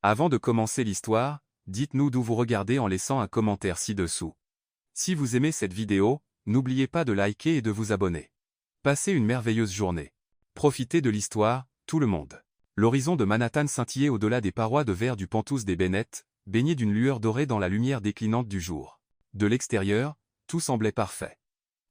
Avant de commencer l'histoire, dites-nous d'où vous regardez en laissant un commentaire ci-dessous. Si vous aimez cette vidéo, n'oubliez pas de liker et de vous abonner. Passez une merveilleuse journée. Profitez de l'histoire, tout le monde. L'horizon de Manhattan scintillait au-delà des parois de verre du Penthouse des Bennett, baigné d'une lueur dorée dans la lumière déclinante du jour. De l'extérieur, tout semblait parfait.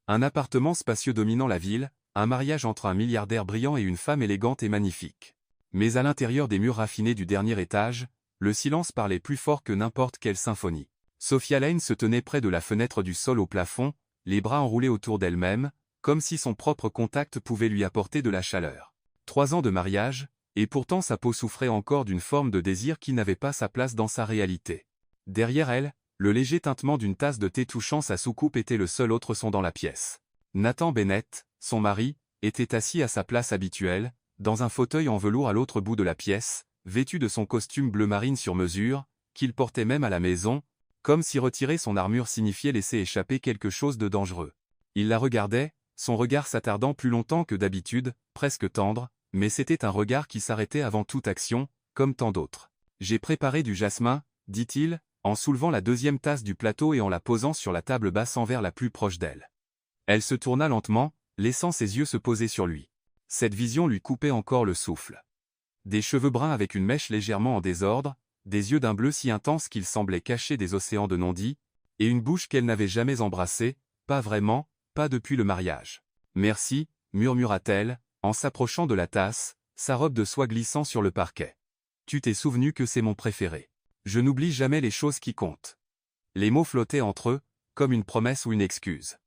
Un appartement spacieux dominant la ville, un mariage entre un milliardaire brillant et une femme élégante et magnifique. Mais à l'intérieur des murs raffinés du dernier étage, le silence parlait plus fort que n'importe quelle symphonie. Sophia Lane se tenait près de la fenêtre du sol au plafond, les bras enroulés autour d'elle-même, comme si son propre contact pouvait lui apporter de la chaleur. 3 ans de mariage, et pourtant sa peau souffrait encore d'une forme de désir qui n'avait pas sa place dans sa réalité. Derrière elle, le léger tintement d'une tasse de thé touchant sa soucoupe était le seul autre son dans la pièce. Nathan Bennett, son mari, était assis à sa place habituelle, dans un fauteuil en velours à l'autre bout de la pièce, vêtu de son costume bleu marine sur mesure, qu'il portait même à la maison, comme si retirer son armure signifiait laisser échapper quelque chose de dangereux. Il la regardait, son regard s'attardant plus longtemps que d'habitude, presque tendre, mais c'était un regard qui s'arrêtait avant toute action, comme tant d'autres. « J'ai préparé du jasmin, dit-il, en soulevant la deuxième tasse du plateau et en la posant sur la table basse envers la plus proche d'elle. Elle se tourna lentement, laissant ses yeux se poser sur lui. Cette vision lui coupait encore le souffle. Des cheveux bruns avec une mèche légèrement en désordre, des yeux d'un bleu si intense qu'ils semblaient cacher des océans de non-dits, et une bouche qu'elle n'avait jamais embrassée, pas vraiment, pas depuis le mariage. « Merci », murmura-t-elle, en s'approchant de la tasse, sa robe de soie glissant sur le parquet. « Tu t'es souvenu que c'est mon préféré. Je n'oublie jamais les choses qui comptent. » Les mots flottaient entre eux, comme une promesse ou une excuse.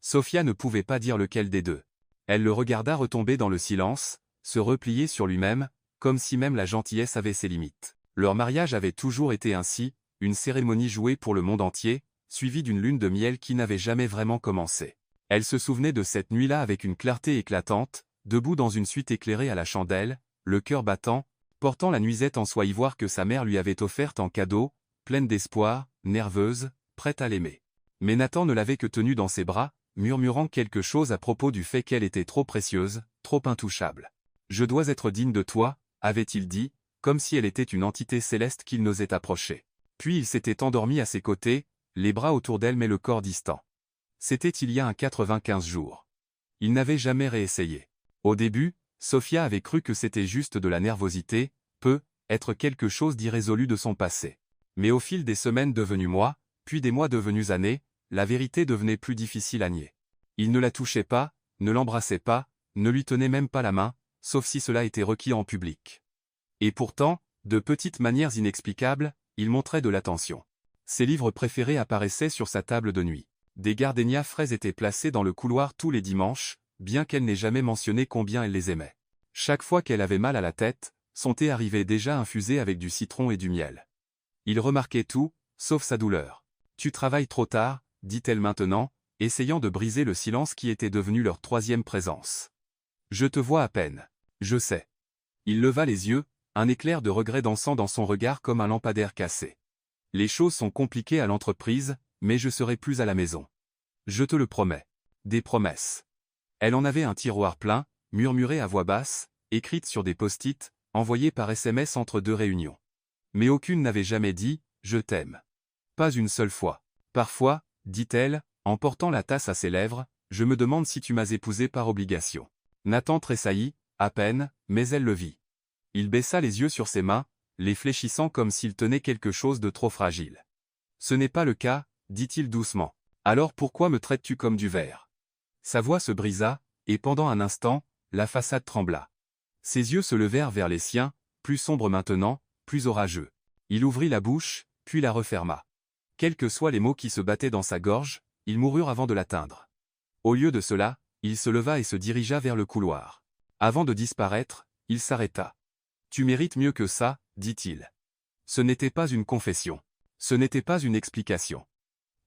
Sophia ne pouvait pas dire lequel des deux. Elle le regarda retomber dans le silence, se replier sur lui-même, comme si même la gentillesse avait ses limites. Leur mariage avait toujours été ainsi, une cérémonie jouée pour le monde entier, suivie d'une lune de miel qui n'avait jamais vraiment commencé. Elle se souvenait de cette nuit-là avec une clarté éclatante, debout dans une suite éclairée à la chandelle, le cœur battant, portant la nuisette en soie ivoire que sa mère lui avait offerte en cadeau, pleine d'espoir, nerveuse, prête à l'aimer. Mais Nathan ne l'avait que tenue dans ses bras, murmurant quelque chose à propos du fait qu'elle était trop précieuse, trop intouchable. « Je dois être digne de toi », avait-il dit, comme si elle était une entité céleste qu'il n'osait approcher. Puis il s'était endormi à ses côtés, les bras autour d'elle mais le corps distant. C'était il y a un 95 jours. Il n'avait jamais réessayé. Au début, Sophia avait cru que c'était juste de la nervosité, être quelque chose d'irrésolu de son passé. Mais au fil des semaines devenues mois, puis des mois devenus années, la vérité devenait plus difficile à nier. Il ne la touchait pas, ne l'embrassait pas, ne lui tenait même pas la main, sauf si cela était requis en public. Et pourtant, de petites manières inexplicables, il montrait de l'attention. Ses livres préférés apparaissaient sur sa table de nuit. Des gardénias frais étaient placés dans le couloir tous les dimanches, bien qu'elle n'ait jamais mentionné combien elle les aimait. Chaque fois qu'elle avait mal à la tête, son thé arrivait déjà infusé avec du citron et du miel. Il remarquait tout, sauf sa douleur. « Tu travailles trop tard », dit-elle maintenant, essayant de briser le silence qui était devenu leur troisième présence. « Je te vois à peine. Je sais. » Il leva les yeux, un éclair de regret dansant dans son regard comme un lampadaire cassé. « Les choses sont compliquées à l'entreprise, mais je serai plus à la maison. Je te le promets. » Des promesses. Elle en avait un tiroir plein, murmuré à voix basse, écrite sur des post-it, envoyés par SMS entre 2 réunions. Mais aucune n'avait jamais dit « je t'aime ». Pas une seule fois. Parfois, dit-elle, en portant la tasse à ses lèvres, je me demande si tu m'as épousé par obligation. Nathan tressaillit, à peine, mais elle le vit. Il baissa les yeux sur ses mains, les fléchissant comme s'il tenait quelque chose de trop fragile. Ce n'est pas le cas, dit-il doucement. Alors pourquoi me traites-tu comme du verre? Sa voix se brisa, et pendant un instant, la façade trembla. Ses yeux se levèrent vers les siens, plus sombres maintenant, plus orageux. Il ouvrit la bouche, puis la referma. Quels que soient les mots qui se battaient dans sa gorge, ils moururent avant de l'atteindre. Au lieu de cela, il se leva et se dirigea vers le couloir. Avant de disparaître, il s'arrêta. « Tu mérites mieux que ça, » dit-il. Ce n'était pas une confession. Ce n'était pas une explication.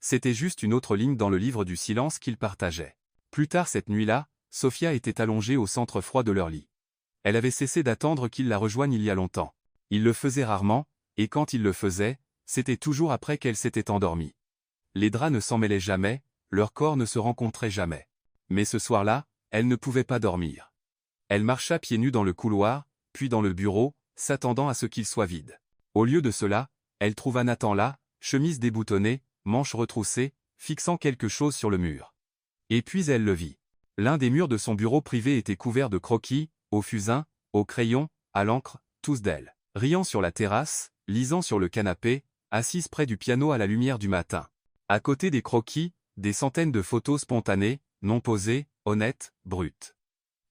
C'était juste une autre ligne dans le livre du silence qu'ils partageaient. Plus tard cette nuit-là, Sophia était allongée au centre froid de leur lit. Elle avait cessé d'attendre qu'il la rejoigne il y a longtemps. Il le faisait rarement, et quand il le faisait, c'était toujours après qu'elle s'était endormie. Les draps ne s'en mêlaient jamais, leurs corps ne se rencontraient jamais. Mais ce soir-là, elle ne pouvait pas dormir. Elle marcha pieds nus dans le couloir, puis dans le bureau, s'attendant à ce qu'il soit vide. Au lieu de cela, elle trouva Nathan là, chemise déboutonnée, manches retroussées, fixant quelque chose sur le mur. Et puis elle le vit. L'un des murs de son bureau privé était couvert de croquis, au fusain, au crayon, à l'encre, tous d'elle. Riant sur la terrasse, lisant sur le canapé, assise près du piano à la lumière du matin. À côté des croquis, des centaines de photos spontanées, non posées, honnêtes, brutes.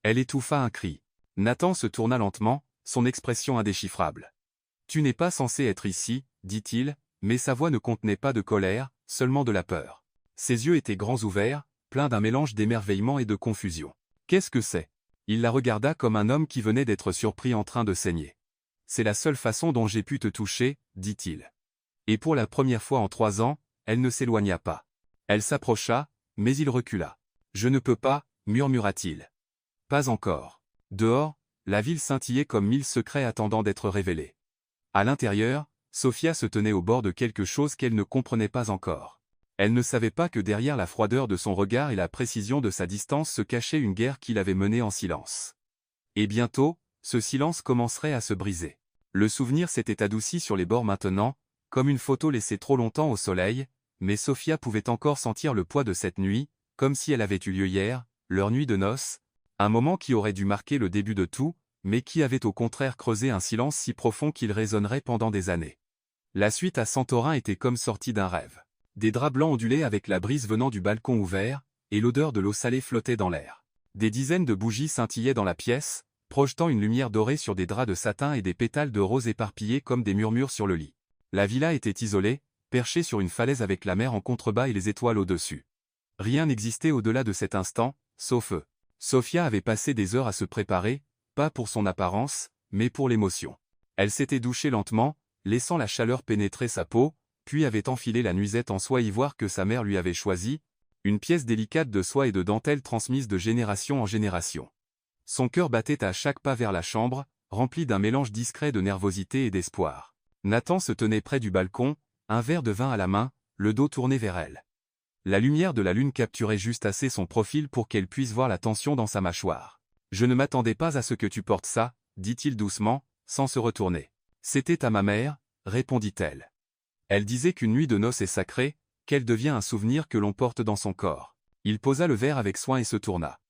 Elle étouffa un cri. Nathan se tourna lentement, son expression indéchiffrable. « Tu n'es pas censé être ici, dit-il, mais sa voix ne contenait pas de colère, seulement de la peur. Ses yeux étaient grands ouverts, pleins d'un mélange d'émerveillement et de confusion. « Qu'est-ce que c'est ?» Il la regarda comme un homme qui venait d'être surpris en train de saigner. « C'est la seule façon dont j'ai pu te toucher, dit-il. » Et pour la première fois en 3 ans, elle ne s'éloigna pas. Elle s'approcha, mais il recula. « Je ne peux pas, murmura-t-il. Pas encore. » Dehors, la ville scintillait comme 1000 secrets attendant d'être révélés. À l'intérieur, Sophia se tenait au bord de quelque chose qu'elle ne comprenait pas encore. Elle ne savait pas que derrière la froideur de son regard et la précision de sa distance se cachait une guerre qu'il avait menée en silence. Et bientôt, ce silence commencerait à se briser. Le souvenir s'était adouci sur les bords maintenant, comme une photo laissée trop longtemps au soleil, mais Sophia pouvait encore sentir le poids de cette nuit, comme si elle avait eu lieu hier, leur nuit de noces, un moment qui aurait dû marquer le début de tout, mais qui avait au contraire creusé un silence si profond qu'il résonnerait pendant des années. La suite à Santorin était comme sortie d'un rêve. Des draps blancs ondulaient avec la brise venant du balcon ouvert, et l'odeur de l'eau salée flottait dans l'air. Des dizaines de bougies scintillaient dans la pièce, projetant une lumière dorée sur des draps de satin et des pétales de rose éparpillés comme des murmures sur le lit. La villa était isolée, perchée sur une falaise avec la mer en contrebas et les étoiles au-dessus. Rien n'existait au-delà de cet instant, sauf eux. Sophia avait passé des heures à se préparer, pas pour son apparence, mais pour l'émotion. Elle s'était douchée lentement, laissant la chaleur pénétrer sa peau, puis avait enfilé la nuisette en soie ivoire que sa mère lui avait choisie, une pièce délicate de soie et de dentelle transmise de génération en génération. Son cœur battait à chaque pas vers la chambre, rempli d'un mélange discret de nervosité et d'espoir. Nathan se tenait près du balcon, un verre de vin à la main, le dos tourné vers elle. La lumière de la lune capturait juste assez son profil pour qu'elle puisse voir la tension dans sa mâchoire. « Je ne m'attendais pas à ce que tu portes ça, » dit-il doucement, sans se retourner. « C'était à ma mère, » répondit-elle. Elle disait qu'une nuit de noces est sacrée, qu'elle devient un souvenir que l'on porte dans son corps. Il posa le verre avec soin et se tourna.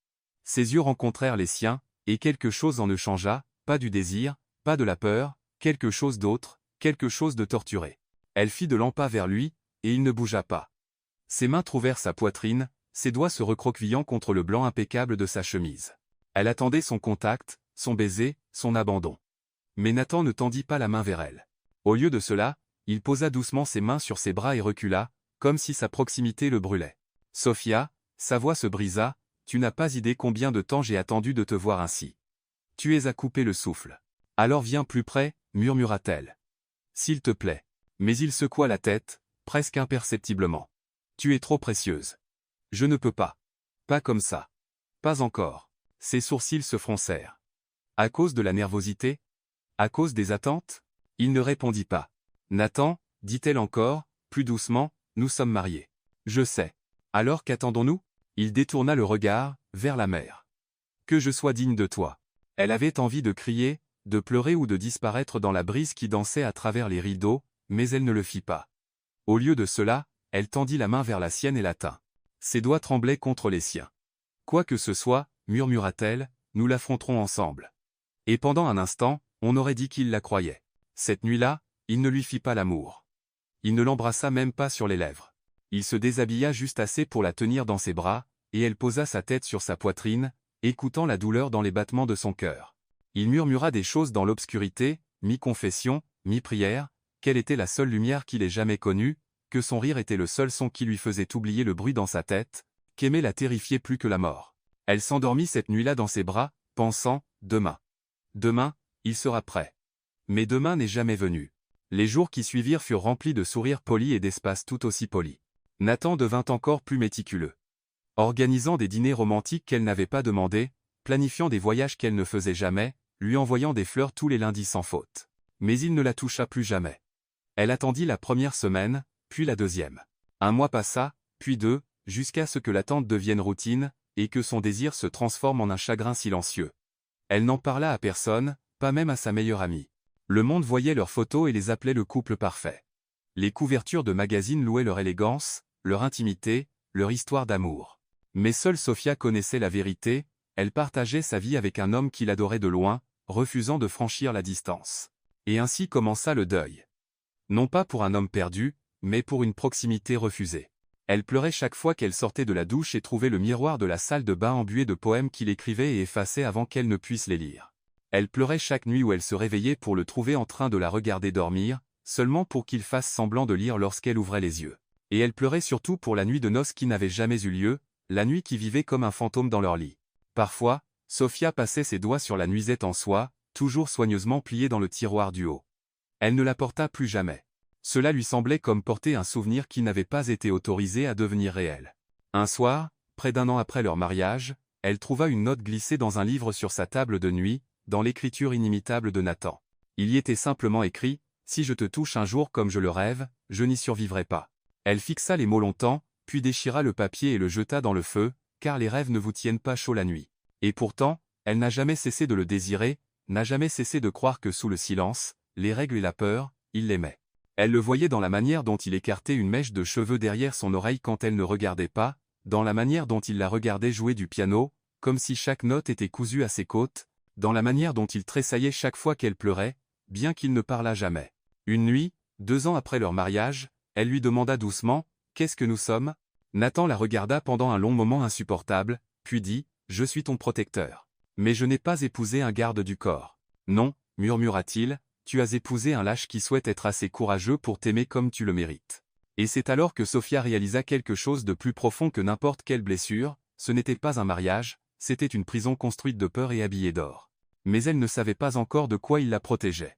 Ses yeux rencontrèrent les siens, et quelque chose en eux changea, pas du désir, pas de la peur, quelque chose d'autre, quelque chose de torturé. Elle fit de l'empas vers lui, et il ne bougea pas. Ses mains trouvèrent sa poitrine, ses doigts se recroquevillant contre le blanc impeccable de sa chemise. Elle attendait son contact, son baiser, son abandon. Mais Nathan ne tendit pas la main vers elle. Au lieu de cela, il posa doucement ses mains sur ses bras et recula, comme si sa proximité le brûlait. « Sophia » sa voix se brisa, « tu n'as pas idée combien de temps j'ai attendu de te voir ainsi. Tu es à couper le souffle. Alors viens plus près, murmura-t-elle. S'il te plaît. » Mais il secoua la tête, presque imperceptiblement. « Tu es trop précieuse. Je ne peux pas. Pas comme ça. Pas encore. » Ses sourcils se froncèrent. À cause de la nervosité? À cause des attentes? Il ne répondit pas. Nathan, dit-elle encore, plus doucement, nous sommes mariés. Je sais. Alors qu'attendons-nous? Il détourna le regard, vers la mer. Que je sois digne de toi. Elle avait envie de crier, de pleurer ou de disparaître dans la brise qui dansait à travers les rideaux, mais elle ne le fit pas. Au lieu de cela, elle tendit la main vers la sienne et la tint. Ses doigts tremblaient contre les siens. Quoi que ce soit, murmura-t-elle, nous l'affronterons ensemble. Et pendant un instant, on aurait dit qu'il la croyait. Cette nuit-là, il ne lui fit pas l'amour. Il ne l'embrassa même pas sur les lèvres. Il se déshabilla juste assez pour la tenir dans ses bras, et elle posa sa tête sur sa poitrine, écoutant la douleur dans les battements de son cœur. Il murmura des choses dans l'obscurité, mi-confession, mi-prière, qu'elle était la seule lumière qu'il ait jamais connue, que son rire était le seul son qui lui faisait oublier le bruit dans sa tête, qu'aimer la terrifiait plus que la mort. Elle s'endormit cette nuit-là dans ses bras, pensant, demain. Demain, il sera prêt. Mais demain n'est jamais venu. Les jours qui suivirent furent remplis de sourires polis et d'espaces tout aussi polis. Nathan devint encore plus méticuleux. Organisant des dîners romantiques qu'elle n'avait pas demandés, planifiant des voyages qu'elle ne faisait jamais, lui envoyant des fleurs tous les lundis sans faute. Mais il ne la toucha plus jamais. Elle attendit la première semaine, puis la deuxième. Un mois passa, puis 2, jusqu'à ce que l'attente devienne routine, et que son désir se transforme en un chagrin silencieux. Elle n'en parla à personne, pas même à sa meilleure amie. Le monde voyait leurs photos et les appelait le couple parfait. Les couvertures de magazines louaient leur élégance, leur intimité, leur histoire d'amour. Mais seule Sofia connaissait la vérité, elle partageait sa vie avec un homme qui l'adorait de loin, refusant de franchir la distance. Et ainsi commença le deuil. Non pas pour un homme perdu, mais pour une proximité refusée. Elle pleurait chaque fois qu'elle sortait de la douche et trouvait le miroir de la salle de bain embué de poèmes qu'il écrivait et effaçait avant qu'elle ne puisse les lire. Elle pleurait chaque nuit où elle se réveillait pour le trouver en train de la regarder dormir, seulement pour qu'il fasse semblant de lire lorsqu'elle ouvrait les yeux. Et elle pleurait surtout pour la nuit de noces qui n'avait jamais eu lieu, la nuit qui vivait comme un fantôme dans leur lit. Parfois, Sofia passait ses doigts sur la nuisette en soie, toujours soigneusement pliée dans le tiroir du haut. Elle ne la porta plus jamais. Cela lui semblait comme porter un souvenir qui n'avait pas été autorisé à devenir réel. Un soir, près d'un an après leur mariage, elle trouva une note glissée dans un livre sur sa table de nuit, dans l'écriture inimitable de Nathan. Il y était simplement écrit « Si je te touche un jour comme je le rêve, je n'y survivrai pas ». Elle fixa les mots longtemps, puis déchira le papier et le jeta dans le feu, car les rêves ne vous tiennent pas chaud la nuit. Et pourtant, elle n'a jamais cessé de le désirer, n'a jamais cessé de croire que sous le silence, les règles et la peur, il l'aimait. Elle le voyait dans la manière dont il écartait une mèche de cheveux derrière son oreille quand elle ne regardait pas, dans la manière dont il la regardait jouer du piano, comme si chaque note était cousue à ses côtes, dans la manière dont il tressaillait chaque fois qu'elle pleurait, bien qu'il ne parlât jamais. Une nuit, 2 ans après leur mariage, elle lui demanda doucement « Qu'est-ce que nous sommes ?» Nathan la regarda pendant un long moment insupportable, puis dit « Je suis ton protecteur. Mais je n'ai pas épousé un garde du corps. » « Non, murmura-t-il, tu as épousé un lâche qui souhaite être assez courageux pour t'aimer comme tu le mérites. » Et c'est alors que Sofia réalisa quelque chose de plus profond que n'importe quelle blessure, ce n'était pas un mariage, c'était une prison construite de peur et habillée d'or. Mais elle ne savait pas encore de quoi il la protégeait.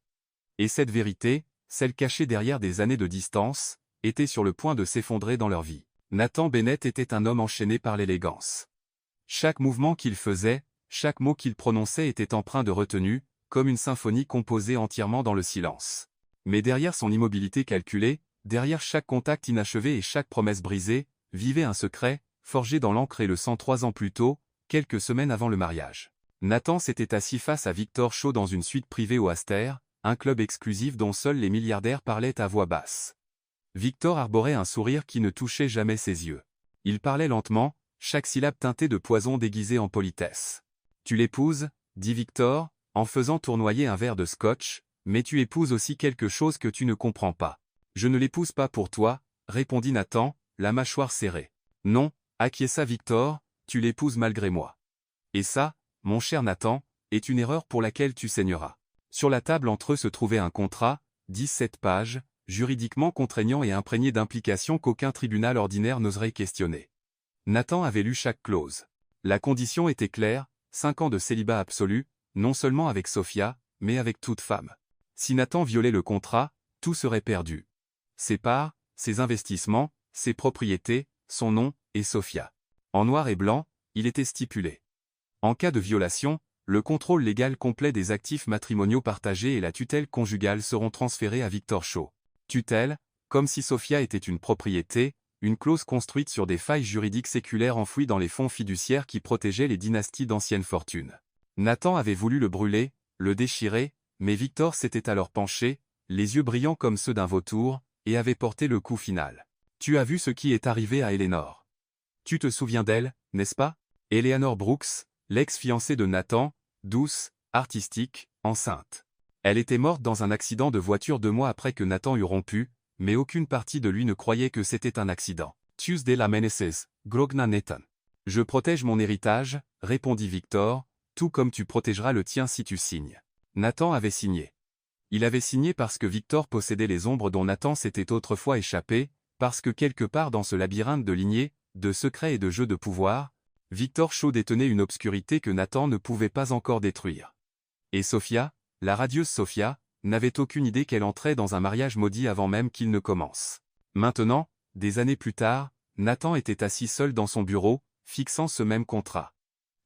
Et cette vérité, celle cachée derrière des années de distance, était sur le point de s'effondrer dans leur vie. Nathan Bennett était un homme enchaîné par l'élégance. Chaque mouvement qu'il faisait, chaque mot qu'il prononçait était empreint de retenue, comme une symphonie composée entièrement dans le silence. Mais derrière son immobilité calculée, derrière chaque contact inachevé et chaque promesse brisée, vivait un secret, forgé dans l'encre et le sang 3 ans plus tôt, quelques semaines avant le mariage. Nathan s'était assis face à Victor Shaw dans une suite privée au Astor, un club exclusif dont seuls les milliardaires parlaient à voix basse. Victor arborait un sourire qui ne touchait jamais ses yeux. Il parlait lentement, chaque syllabe teintée de poison déguisé en politesse. « Tu l'épouses » dit Victor, en faisant tournoyer un verre de scotch, « mais tu épouses aussi quelque chose que tu ne comprends pas. »« Je ne l'épouse pas pour toi, » répondit Nathan, la mâchoire serrée. « Non, » acquiesça Victor, « tu l'épouses malgré moi. Et ça, mon cher Nathan, est une erreur pour laquelle tu saigneras. » Sur la table entre eux se trouvait un contrat, 17 pages, juridiquement contraignant et imprégné d'implications qu'aucun tribunal ordinaire n'oserait questionner. Nathan avait lu chaque clause. La condition était claire, 5 ans de célibat absolu, non seulement avec Sofia, mais avec toute femme. Si Nathan violait le contrat, tout serait perdu. Ses parts, ses investissements, ses propriétés, son nom, et Sofia. En noir et blanc, il était stipulé. En cas de violation, le contrôle légal complet des actifs matrimoniaux partagés et la tutelle conjugale seront transférés à Victor Shaw. Tutelle, comme si Sofia était une propriété, une clause construite sur des failles juridiques séculaires enfouies dans les fonds fiduciaires qui protégeaient les dynasties d'anciennes fortunes. Nathan avait voulu le brûler, le déchirer, mais Victor s'était alors penché, les yeux brillants comme ceux d'un vautour, et avait porté le coup final. « Tu as vu ce qui est arrivé à Eleanor. Tu te souviens d'elle, n'est-ce pas ? Eleanor Brooks, l'ex-fiancée de Nathan, douce, artistique, enceinte. Elle était morte dans un accident de voiture 2 mois après que Nathan eut rompu, mais aucune partie de lui ne croyait que c'était un accident. Tuesday la menaces, grogna Nathan. Je protège mon héritage, répondit Victor, tout comme tu protégeras le tien si tu signes. Nathan avait signé. Il avait signé parce que Victor possédait les ombres dont Nathan s'était autrefois échappé, parce que quelque part dans ce labyrinthe de lignées, de secrets et de jeux de pouvoir, Victor Shaw détenait une obscurité que Nathan ne pouvait pas encore détruire. Et Sofia, la radieuse Sofia, n'avait aucune idée qu'elle entrait dans un mariage maudit avant même qu'il ne commence. Maintenant, des années plus tard, Nathan était assis seul dans son bureau, fixant ce même contrat.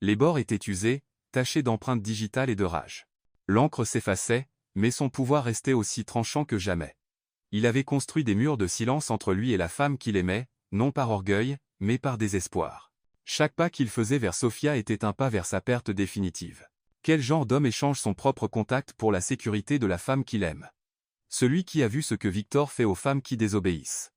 Les bords étaient usés, tachés d'empreintes digitales et de rage. L'encre s'effaçait, mais son pouvoir restait aussi tranchant que jamais. Il avait construit des murs de silence entre lui et la femme qu'il aimait, non par orgueil, mais par désespoir. Chaque pas qu'il faisait vers Sofia était un pas vers sa perte définitive. Quel genre d'homme échange son propre contact pour la sécurité de la femme qu'il aime? Celui qui a vu ce que Victor fait aux femmes qui désobéissent.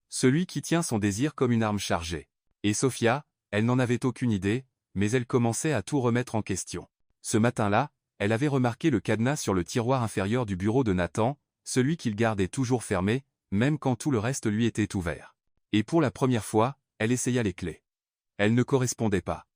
Celui qui tient son désir comme une arme chargée. Et Sofia, elle n'en avait aucune idée, mais elle commençait à tout remettre en question. Ce matin-là, elle avait remarqué le cadenas sur le tiroir inférieur du bureau de Nathan, celui qu'il gardait toujours fermé, même quand tout le reste lui était ouvert. Et pour la première fois, elle essaya les clés. Elles ne correspondaient pas.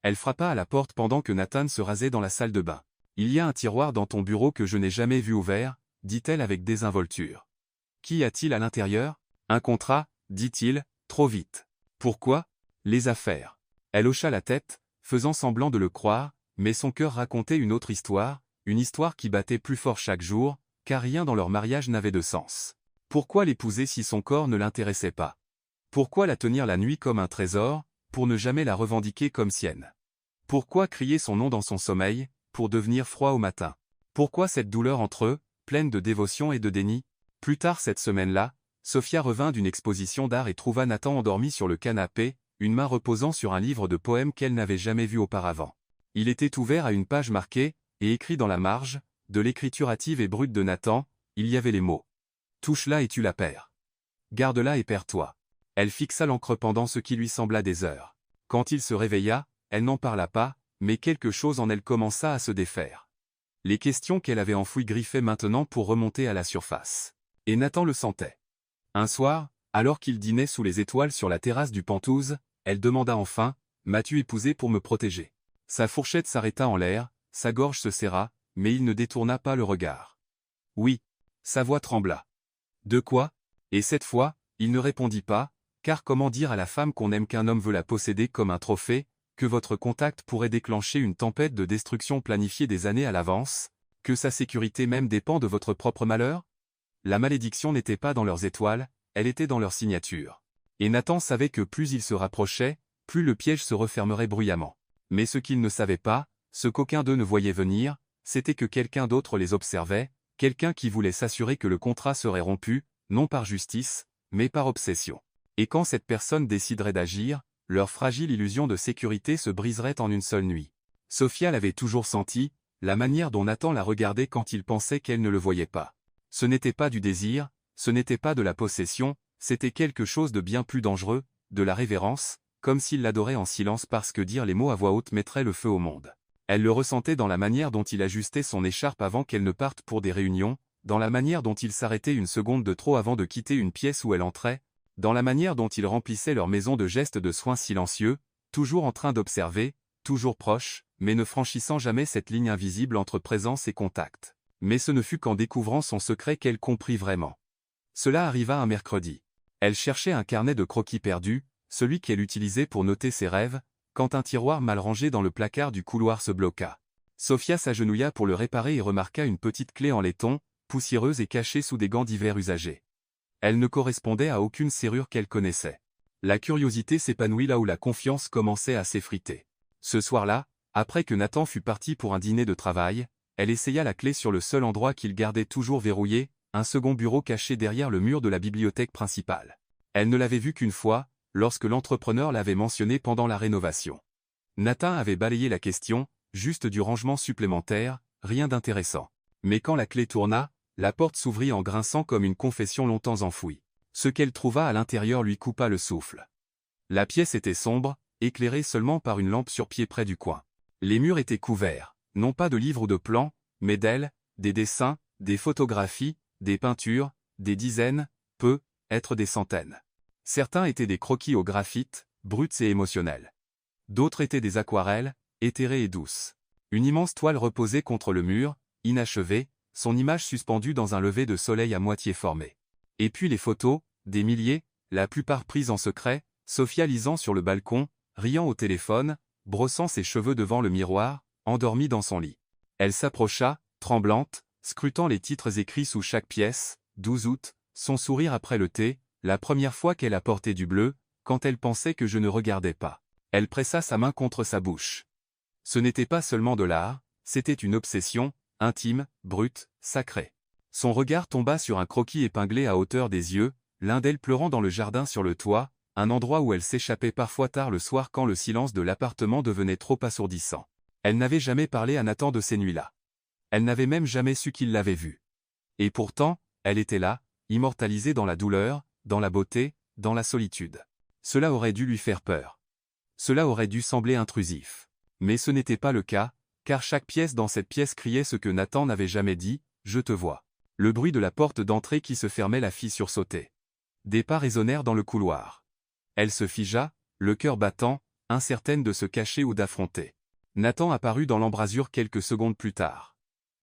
Elle frappa à la porte pendant que Nathan se rasait dans la salle de bain. « Il y a un tiroir dans ton bureau que je n'ai jamais vu ouvert », dit-elle avec désinvolture. « Qu'y a-t-il à l'intérieur ? Un contrat, dit-il, trop vite. Pourquoi ? Les affaires. » Elle hocha la tête, faisant semblant de le croire, mais son cœur racontait une autre histoire, une histoire qui battait plus fort chaque jour, car rien dans leur mariage n'avait de sens. Pourquoi l'épouser si son corps ne l'intéressait pas? Pourquoi la tenir la nuit comme un trésor, pour ne jamais la revendiquer comme sienne? Pourquoi crier son nom dans son sommeil, pour devenir froid au matin? Pourquoi cette douleur entre eux, pleine de dévotion et de déni? Plus tard cette semaine-là, Sofia revint d'une exposition d'art et trouva Nathan endormi sur le canapé, une main reposant sur un livre de poèmes qu'elle n'avait jamais vu auparavant. Il était ouvert à une page marquée, et écrit dans la marge, de l'écriture hâtive et brute de Nathan, il y avait les mots. « Touche-la et tu la perds. Garde-la et perds-toi. » Elle fixa l'encre pendant ce qui lui sembla des heures. Quand il se réveilla, elle n'en parla pas, mais quelque chose en elle commença à se défaire. Les questions qu'elle avait enfouies griffaient maintenant pour remonter à la surface. Et Nathan le sentait. Un soir, alors qu'il dînait sous les étoiles sur la terrasse du Penthouse, elle demanda enfin, « M'as-tu épousé pour me protéger ?» Sa fourchette s'arrêta en l'air, sa gorge se serra, mais il ne détourna pas le regard. Oui. Sa voix trembla. De quoi? Et cette fois, il ne répondit pas, car comment dire à la femme qu'on aime qu'un homme veut la posséder comme un trophée, que votre contact pourrait déclencher une tempête de destruction planifiée des années à l'avance, que sa sécurité même dépend de votre propre malheur? La malédiction n'était pas dans leurs étoiles, elle était dans leur signature. Et Nathan savait que plus ils se rapprochaient, plus le piège se refermerait bruyamment. Mais ce qu'ils ne savaient pas, ce qu'aucun d'eux ne voyait venir, c'était que quelqu'un d'autre les observait, quelqu'un qui voulait s'assurer que le contrat serait rompu, non par justice, mais par obsession. Et quand cette personne déciderait d'agir, leur fragile illusion de sécurité se briserait en une seule nuit. Sofia l'avait toujours senti, la manière dont Nathan la regardait quand il pensait qu'elle ne le voyait pas. Ce n'était pas du désir, ce n'était pas de la possession, c'était quelque chose de bien plus dangereux, de la révérence, comme s'il l'adorait en silence parce que dire les mots à voix haute mettrait le feu au monde. Elle le ressentait dans la manière dont il ajustait son écharpe avant qu'elle ne parte pour des réunions, dans la manière dont il s'arrêtait une seconde de trop avant de quitter une pièce où elle entrait, dans la manière dont ils remplissaient leur maison de gestes de soins silencieux, toujours en train d'observer, toujours proches, mais ne franchissant jamais cette ligne invisible entre présence et contact. Mais ce ne fut qu'en découvrant son secret qu'elle comprit vraiment. Cela arriva un mercredi. Elle cherchait un carnet de croquis perdu, celui qu'elle utilisait pour noter ses rêves, quand un tiroir mal rangé dans le placard du couloir se bloqua. Sofia s'agenouilla pour le réparer et remarqua une petite clé en laiton, poussiéreuse et cachée sous des gants d'hiver usagés. Elle ne correspondait à aucune serrure qu'elle connaissait. La curiosité s'épanouit là où la confiance commençait à s'effriter. Ce soir-là, après que Nathan fut parti pour un dîner de travail, elle essaya la clé sur le seul endroit qu'il gardait toujours verrouillé, un second bureau caché derrière le mur de la bibliothèque principale. Elle ne l'avait vu qu'une fois, lorsque l'entrepreneur l'avait mentionné pendant la rénovation. Nathan avait balayé la question, juste du rangement supplémentaire, rien d'intéressant. Mais quand la clé tourna, la porte s'ouvrit en grinçant comme une confession longtemps enfouie. Ce qu'elle trouva à l'intérieur lui coupa le souffle. La pièce était sombre, éclairée seulement par une lampe sur pied près du coin. Les murs étaient couverts, non pas de livres ou de plans, mais d'ailes, des dessins, des photographies, des peintures, des dizaines, peu, être des centaines. Certains étaient des croquis au graphite, bruts et émotionnels. D'autres étaient des aquarelles, éthérées et douces. Une immense toile reposait contre le mur, inachevée, son image suspendue dans un lever de soleil à moitié formé. Et puis les photos, des milliers, la plupart prises en secret, Sofia lisant sur le balcon, riant au téléphone, brossant ses cheveux devant le miroir, endormie dans son lit. Elle s'approcha, tremblante, scrutant les titres écrits sous chaque pièce, 12 août, son sourire après le thé, la première fois qu'elle a porté du bleu, quand elle pensait que je ne regardais pas. Elle pressa sa main contre sa bouche. Ce n'était pas seulement de l'art, c'était une obsession, intime, brute, sacrée. Son regard tomba sur un croquis épinglé à hauteur des yeux, l'un d'elles pleurant dans le jardin sur le toit, un endroit où elle s'échappait parfois tard le soir quand le silence de l'appartement devenait trop assourdissant. Elle n'avait jamais parlé à Nathan de ces nuits-là. Elle n'avait même jamais su qu'il l'avait vu. Et pourtant, elle était là, immortalisée dans la douleur, dans la beauté, dans la solitude. Cela aurait dû lui faire peur. Cela aurait dû sembler intrusif. Mais ce n'était pas le cas, car chaque pièce dans cette pièce criait ce que Nathan n'avait jamais dit, « Je te vois ». Le bruit de la porte d'entrée qui se fermait la fit sursauter. Des pas résonnèrent dans le couloir. Elle se figea, le cœur battant, incertaine de se cacher ou d'affronter. Nathan apparut dans l'embrasure quelques secondes plus tard.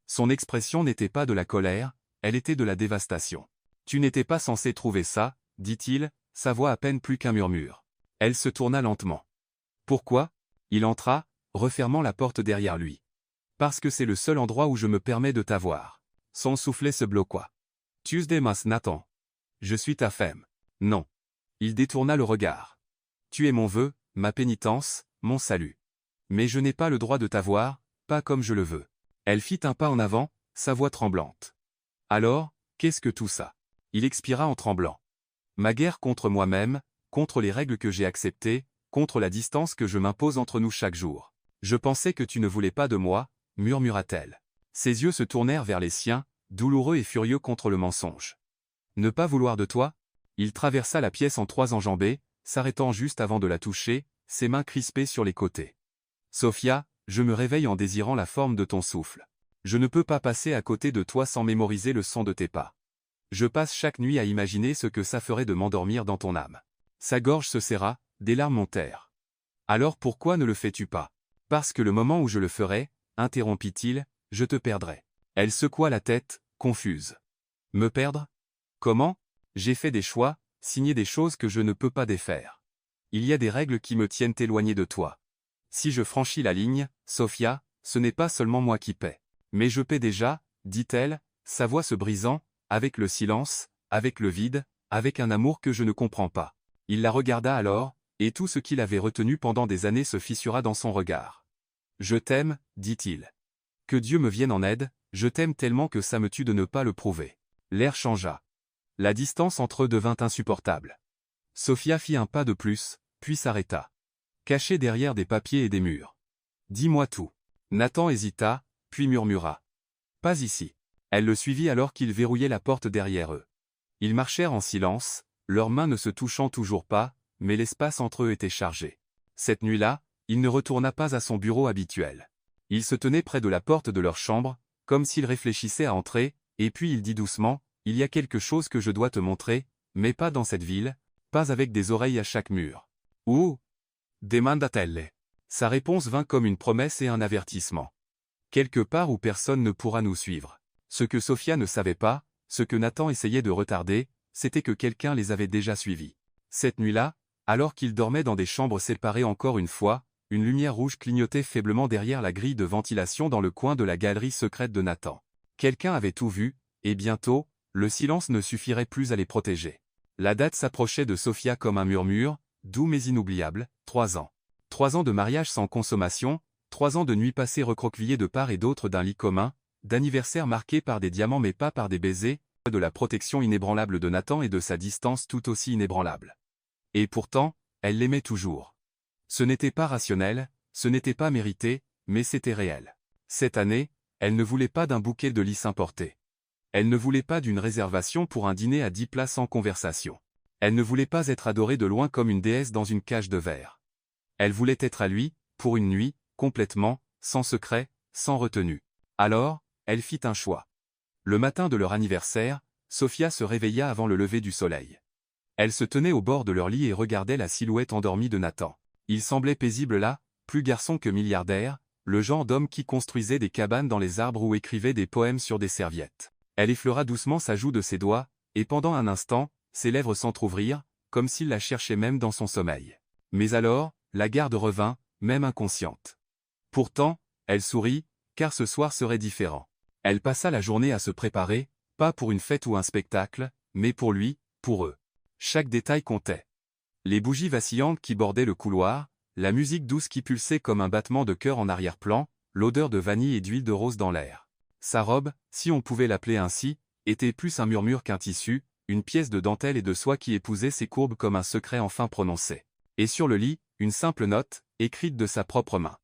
Son expression n'était pas de la colère, elle était de la dévastation. « Tu n'étais pas censé trouver ça, » dit-il, sa voix à peine plus qu'un murmure. Elle se tourna lentement. « Pourquoi ?» Il entra, refermant la porte derrière lui. « Parce que c'est le seul endroit où je me permets de t'avoir. » Son soufflet se bloqua. « Tuesday mas Nathan. Je suis ta femme. » Non. Il détourna le regard. « Tu es mon vœu, ma pénitence, mon salut. Mais je n'ai pas le droit de t'avoir, pas comme je le veux. » Elle fit un pas en avant, sa voix tremblante. « Alors, qu'est-ce que tout ça ?» Il expira en tremblant. « Ma guerre contre moi-même, contre les règles que j'ai acceptées, contre la distance que je m'impose entre nous chaque jour. Je pensais que tu ne voulais pas de moi, » murmura-t-elle. Ses yeux se tournèrent vers les siens, douloureux et furieux contre le mensonge. « Ne pas vouloir de toi ?» Il traversa la pièce en 3 enjambées, s'arrêtant juste avant de la toucher, ses mains crispées sur les côtés. « Sophia, je me réveille en désirant la forme de ton souffle. Je ne peux pas passer à côté de toi sans mémoriser le son de tes pas. Je passe chaque nuit à imaginer ce que ça ferait de m'endormir dans ton âme. » Sa gorge se serra, des larmes montèrent. « Alors pourquoi ne le fais-tu pas ? » « Parce que le moment où je le ferai, interrompit-il, je te perdrai. » Elle secoua la tête, confuse. « Me perdre ? Comment ? J'ai fait des choix, signé des choses que je ne peux pas défaire. Il y a des règles qui me tiennent éloigné de toi. Si je franchis la ligne, Sophia, ce n'est pas seulement moi qui paie. Mais je paie déjà, dit-elle, sa voix se brisant, avec le silence, avec le vide, avec un amour que je ne comprends pas. Il la regarda alors, et tout ce qu'il avait retenu pendant des années se fissura dans son regard. « Je t'aime, dit-il. Que Dieu me vienne en aide, je t'aime tellement que ça me tue de ne pas le prouver. » L'air changea. La distance entre eux devint insupportable. Sophia fit un pas de plus, puis s'arrêta. Cachée derrière des papiers et des murs. « Dis-moi tout. » Nathan hésita, puis murmura. « Pas ici. » Elle le suivit alors qu'il verrouillait la porte derrière eux. Ils marchèrent en silence, leurs mains ne se touchant toujours pas, mais l'espace entre eux était chargé. Cette nuit-là, il ne retourna pas à son bureau habituel. Il se tenait près de la porte de leur chambre, comme s'il réfléchissait à entrer, et puis il dit doucement, « Il y a quelque chose que je dois te montrer, mais pas dans cette ville, pas avec des oreilles à chaque mur. » « Où » demanda-t-elle. Sa réponse vint comme une promesse et un avertissement. « Quelque part où personne ne pourra nous suivre. » Ce que Sophia ne savait pas, ce que Nathan essayait de retarder, c'était que quelqu'un les avait déjà suivis. Cette nuit-là, alors qu'ils dormaient dans des chambres séparées encore une fois, une lumière rouge clignotait faiblement derrière la grille de ventilation dans le coin de la galerie secrète de Nathan. Quelqu'un avait tout vu, et bientôt, le silence ne suffirait plus à les protéger. La date s'approchait de Sophia comme un murmure, doux mais inoubliable, 3 ans. 3 ans de mariage sans consommation, 3 ans de nuits passées recroquevillées de part et d'autre d'un lit commun, d'anniversaires marqués par des diamants mais pas par des baisers, de la protection inébranlable de Nathan et de sa distance tout aussi inébranlable. Et pourtant, elle l'aimait toujours. Ce n'était pas rationnel, ce n'était pas mérité, mais c'était réel. Cette année, elle ne voulait pas d'un bouquet de lys importé. Elle ne voulait pas d'une réservation pour un dîner à 10 plats sans conversation. Elle ne voulait pas être adorée de loin comme une déesse dans une cage de verre. Elle voulait être à lui, pour une nuit, complètement, sans secret, sans retenue. Alors, elle fit un choix. Le matin de leur anniversaire, Sophia se réveilla avant le lever du soleil. Elle se tenait au bord de leur lit et regardait la silhouette endormie de Nathan. Il semblait paisible là, plus garçon que milliardaire, le genre d'homme qui construisait des cabanes dans les arbres ou écrivait des poèmes sur des serviettes. Elle effleura doucement sa joue de ses doigts, et pendant un instant, ses lèvres s'entr'ouvrirent, comme s'il la cherchait même dans son sommeil. Mais alors, la garde revint, même inconsciente. Pourtant, elle sourit, car ce soir serait différent. Elle passa la journée à se préparer, pas pour une fête ou un spectacle, mais pour lui, pour eux. Chaque détail comptait. Les bougies vacillantes qui bordaient le couloir, la musique douce qui pulsait comme un battement de cœur en arrière-plan, l'odeur de vanille et d'huile de rose dans l'air. Sa robe, si on pouvait l'appeler ainsi, était plus un murmure qu'un tissu, une pièce de dentelle et de soie qui épousait ses courbes comme un secret enfin prononcé. Et sur le lit, une simple note, écrite de sa propre main.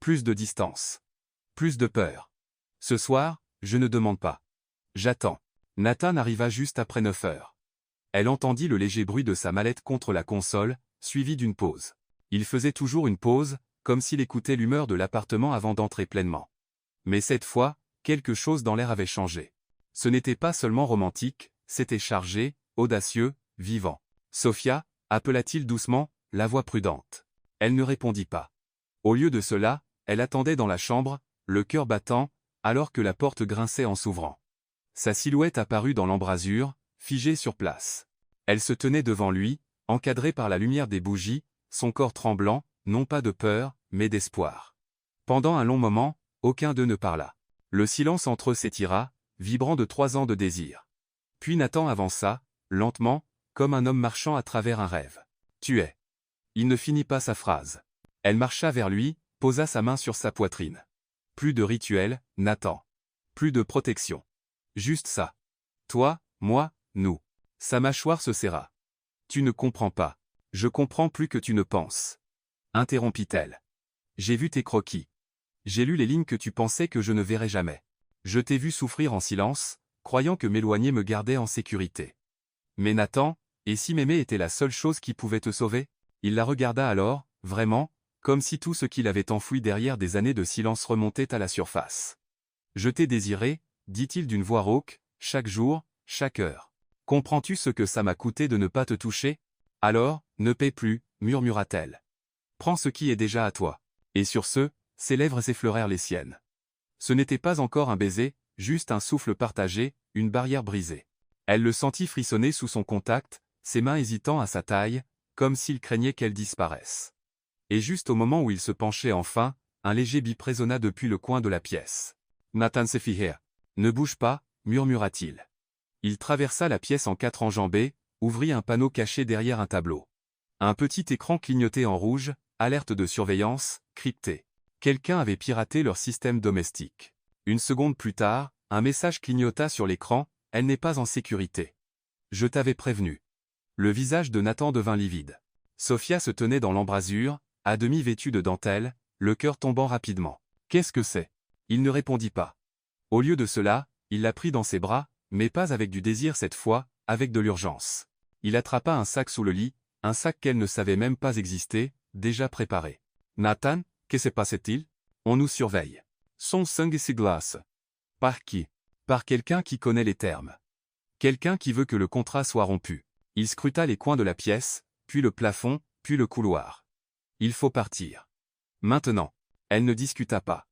Plus de distance. Plus de peur. Ce soir, je ne demande pas. J'attends. Nathan arriva juste après 9 heures. Elle entendit le léger bruit de sa mallette contre la console, suivi d'une pause. Il faisait toujours une pause, comme s'il écoutait l'humeur de l'appartement avant d'entrer pleinement. Mais cette fois, quelque chose dans l'air avait changé. Ce n'était pas seulement romantique, c'était chargé, audacieux, vivant. « Sophia » appela-t-il doucement, la voix prudente. Elle ne répondit pas. Au lieu de cela, elle attendait dans la chambre, le cœur battant, alors que la porte grinçait en s'ouvrant. Sa silhouette apparut dans l'embrasure, figée sur place. Elle se tenait devant lui, encadrée par la lumière des bougies, son corps tremblant, non pas de peur, mais d'espoir. Pendant un long moment, aucun d'eux ne parla. Le silence entre eux s'étira, vibrant de 3 ans de désir. Puis Nathan avança, lentement, comme un homme marchant à travers un rêve. « Tu es. » Il ne finit pas sa phrase. Elle marcha vers lui, posa sa main sur sa poitrine. Plus de rituel, Nathan. Plus de protection. Juste ça. Toi, moi, nous. Sa mâchoire se serra. Tu ne comprends pas. Je comprends plus que tu ne penses. Interrompit-elle. J'ai vu tes croquis. J'ai lu les lignes que tu pensais que je ne verrais jamais. Je t'ai vu souffrir en silence, croyant que m'éloigner me gardait en sécurité. Mais Nathan, et si m'aimer était la seule chose qui pouvait te sauver? Il la regarda alors, vraiment, comme si tout ce qu'il avait enfoui derrière des années de silence remontait à la surface. Je t'ai désiré, dit-il d'une voix rauque, chaque jour, chaque heure. Comprends-tu ce que ça m'a coûté de ne pas te toucher? Alors, ne paie plus, murmura-t-elle. Prends ce qui est déjà à toi. Et sur ce, ses lèvres effleurèrent les siennes. Ce n'était pas encore un baiser, juste un souffle partagé, une barrière brisée. Elle le sentit frissonner sous son contact, ses mains hésitant à sa taille, comme s'il craignait qu'elle disparaisse. Et juste au moment où il se penchait enfin, un léger bip résonna depuis le coin de la pièce. « Nathan se fit here. Ne bouge pas, murmura-t-il. Il traversa la pièce en 4 enjambées, ouvrit un panneau caché derrière un tableau. Un petit écran clignotait en rouge, alerte de surveillance, cryptée. Quelqu'un avait piraté leur système domestique. Une seconde plus tard, un message clignota sur l'écran, « Elle n'est pas en sécurité. Je t'avais prévenu. » Le visage de Nathan devint livide. Sophia se tenait dans l'embrasure, à demi vêtue de dentelle, le cœur tombant rapidement. « Qu'est-ce que c'est ?» Il ne répondit pas. Au lieu de cela, il la prit dans ses bras, mais pas avec du désir cette fois, avec de l'urgence. Il attrapa un sac sous le lit, un sac qu'elle ne savait même pas exister, déjà préparé. « Nathan, que se passe-t-il? On nous surveille. Son sang se glace. » Par qui? Par quelqu'un qui connaît les termes. Quelqu'un qui veut que le contrat soit rompu. Il scruta les coins de la pièce, puis le plafond, puis le couloir. Il faut partir. Maintenant. Elle ne discuta pas.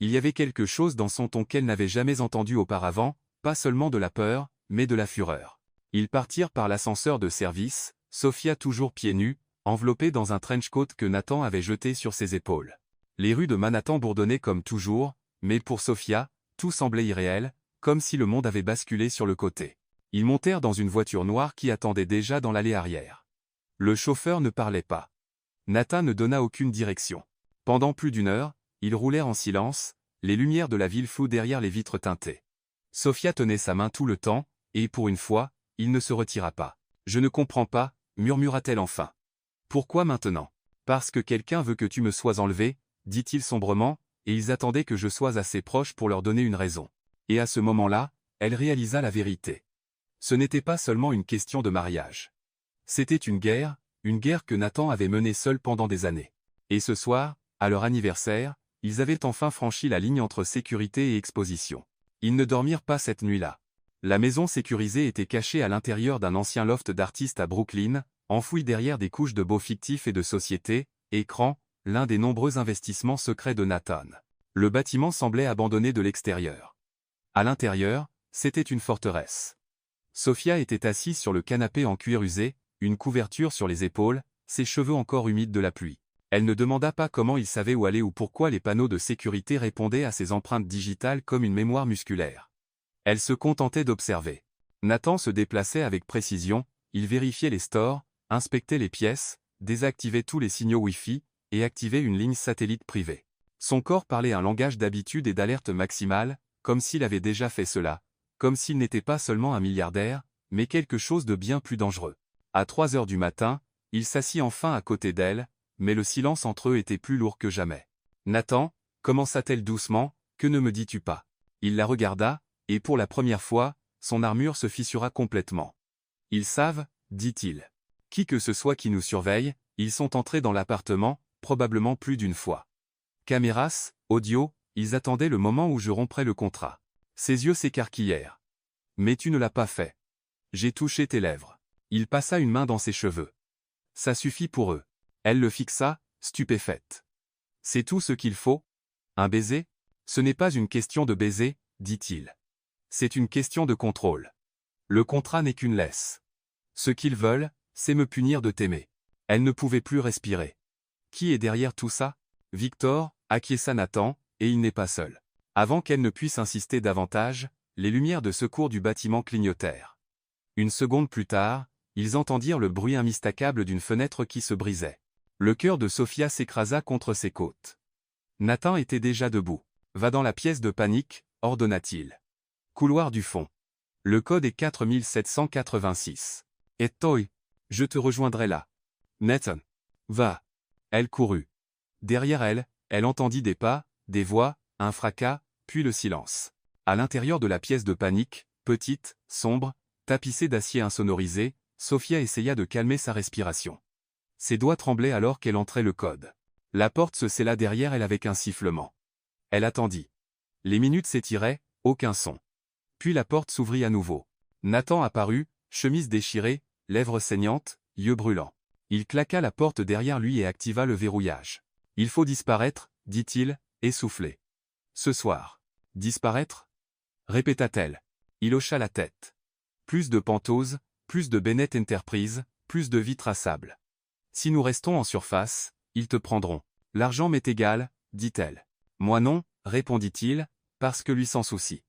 Il y avait quelque chose dans son ton qu'elle n'avait jamais entendu auparavant, pas seulement de la peur, mais de la fureur. Ils partirent par l'ascenseur de service, Sophia toujours pieds nus, enveloppée dans un trench-coat que Nathan avait jeté sur ses épaules. Les rues de Manhattan bourdonnaient comme toujours, mais pour Sophia, tout semblait irréel, comme si le monde avait basculé sur le côté. Ils montèrent dans une voiture noire qui attendait déjà dans l'allée arrière. Le chauffeur ne parlait pas. Nathan ne donna aucune direction. Pendant plus d'1 heure, ils roulèrent en silence, les lumières de la ville floues derrière les vitres teintées. Sophia tenait sa main tout le temps, et pour une fois, il ne se retira pas. « Je ne comprends pas, » murmura-t-elle enfin. « Pourquoi maintenant? Parce que quelqu'un veut que tu me sois enlevé, dit-il sombrement, et ils attendaient que je sois assez proche pour leur donner une raison. Et à ce moment-là, elle réalisa la vérité. Ce n'était pas seulement une question de mariage. C'était une guerre que Nathan avait menée seul pendant des années. Et ce soir, à leur anniversaire, ils avaient enfin franchi la ligne entre sécurité et exposition. Ils ne dormirent pas cette nuit-là. La maison sécurisée était cachée à l'intérieur d'un ancien loft d'artistes à Brooklyn, enfoui derrière des couches de beaux fictifs et de société, écran, l'un des nombreux investissements secrets de Nathan. Le bâtiment semblait abandonné de l'extérieur. À l'intérieur, c'était une forteresse. Sophia était assise sur le canapé en cuir usé, une couverture sur les épaules, ses cheveux encore humides de la pluie. Elle ne demanda pas comment il savait où aller ou pourquoi les panneaux de sécurité répondaient à ses empreintes digitales comme une mémoire musculaire. Elle se contentait d'observer. Nathan se déplaçait avec précision, il vérifiait les stores, inspectait les pièces, désactivait tous les signaux Wi-Fi, et activait une ligne satellite privée. Son corps parlait un langage d'habitude et d'alerte maximale, comme s'il avait déjà fait cela, comme s'il n'était pas seulement un milliardaire, mais quelque chose de bien plus dangereux. À 3 heures du matin, il s'assit enfin à côté d'elle, mais le silence entre eux était plus lourd que jamais. Nathan, commença-t-elle doucement, que ne me dis-tu pas? Il la regarda, et pour la première fois, son armure se fissura complètement. Ils savent, dit-il. Qui que ce soit qui nous surveille, ils sont entrés dans l'appartement, probablement plus d'une fois. Caméras, audio, ils attendaient le moment où je romprais le contrat. Ses yeux s'écarquillèrent. Mais tu ne l'as pas fait. J'ai touché tes lèvres. Il passa une main dans ses cheveux. Ça suffit pour eux. Elle le fixa, stupéfaite. C'est tout ce qu'il faut? Un baiser? Ce n'est pas une question de baiser, dit-il. C'est une question de contrôle. Le contrat n'est qu'une laisse. Ce qu'ils veulent, c'est me punir de t'aimer. Elle ne pouvait plus respirer. Qui est derrière tout ça? Victor, acquiesça Nathan, et il n'est pas seul. Avant qu'elle ne puisse insister davantage, les lumières de secours du bâtiment clignotèrent. Une seconde plus tard, ils entendirent le bruit immistakable d'une fenêtre qui se brisait. Le cœur de Sophia s'écrasa contre ses côtes. Nathan était déjà debout. Va dans la pièce de panique, ordonna-t-il. Couloir du fond. Le code est 4786. Et toi, je te rejoindrai là. Nathan. Va. Elle courut. Derrière elle, elle entendit des pas, des voix, un fracas, puis le silence. À l'intérieur de la pièce de panique, petite, sombre, tapissée d'acier insonorisé, Sophia essaya de calmer sa respiration. Ses doigts tremblaient alors qu'elle entrait le code. La porte se scella derrière elle avec un sifflement. Elle attendit. Les minutes s'étiraient, aucun son. Puis la porte s'ouvrit à nouveau. Nathan apparut, chemise déchirée, lèvres saignantes, yeux brûlants. Il claqua la porte derrière lui et activa le verrouillage. « Il faut disparaître, dit-il, essoufflé. Ce soir. Disparaître » répéta-t-elle. Il hocha la tête. Plus de Pentose, plus de Bennett Enterprise, plus de vie traçable. Si nous restons en surface, ils te prendront. L'argent m'est égal, dit-elle. Moi non, répondit-il, parce que lui s'en soucie.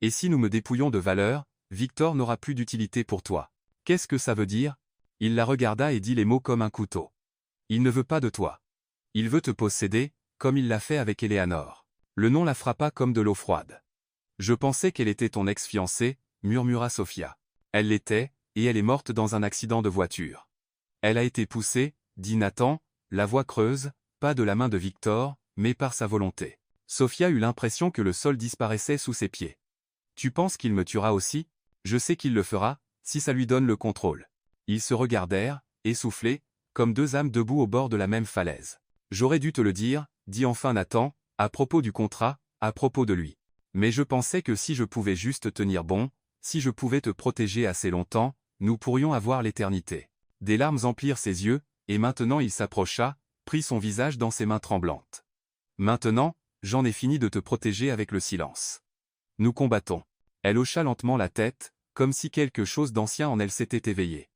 Et si nous me dépouillons de valeur, Victor n'aura plus d'utilité pour toi. Qu'est-ce que ça veut dire? Il la regarda et dit les mots comme un couteau. Il ne veut pas de toi. Il veut te posséder, comme il l'a fait avec Eleanor. Le nom la frappa comme de l'eau froide. Je pensais qu'elle était ton ex-fiancée, murmura Sophia. Elle l'était, et elle est morte dans un accident de voiture. Elle a été poussée, dit Nathan, la voix creuse, pas de la main de Victor, mais par sa volonté. Sophia eut l'impression que le sol disparaissait sous ses pieds. Tu penses qu'il me tuera aussi? Je sais qu'il le fera, si ça lui donne le contrôle. Ils se regardèrent, essoufflés, comme deux âmes debout au bord de la même falaise. J'aurais dû te le dire, dit enfin Nathan, à propos du contrat, à propos de lui. Mais je pensais que si je pouvais juste tenir bon, si je pouvais te protéger assez longtemps, nous pourrions avoir l'éternité. Des larmes emplirent ses yeux, et maintenant il s'approcha, prit son visage dans ses mains tremblantes. Maintenant, j'en ai fini de te protéger avec le silence. Nous combattons. Elle hocha lentement la tête, comme si quelque chose d'ancien en elle s'était éveillé.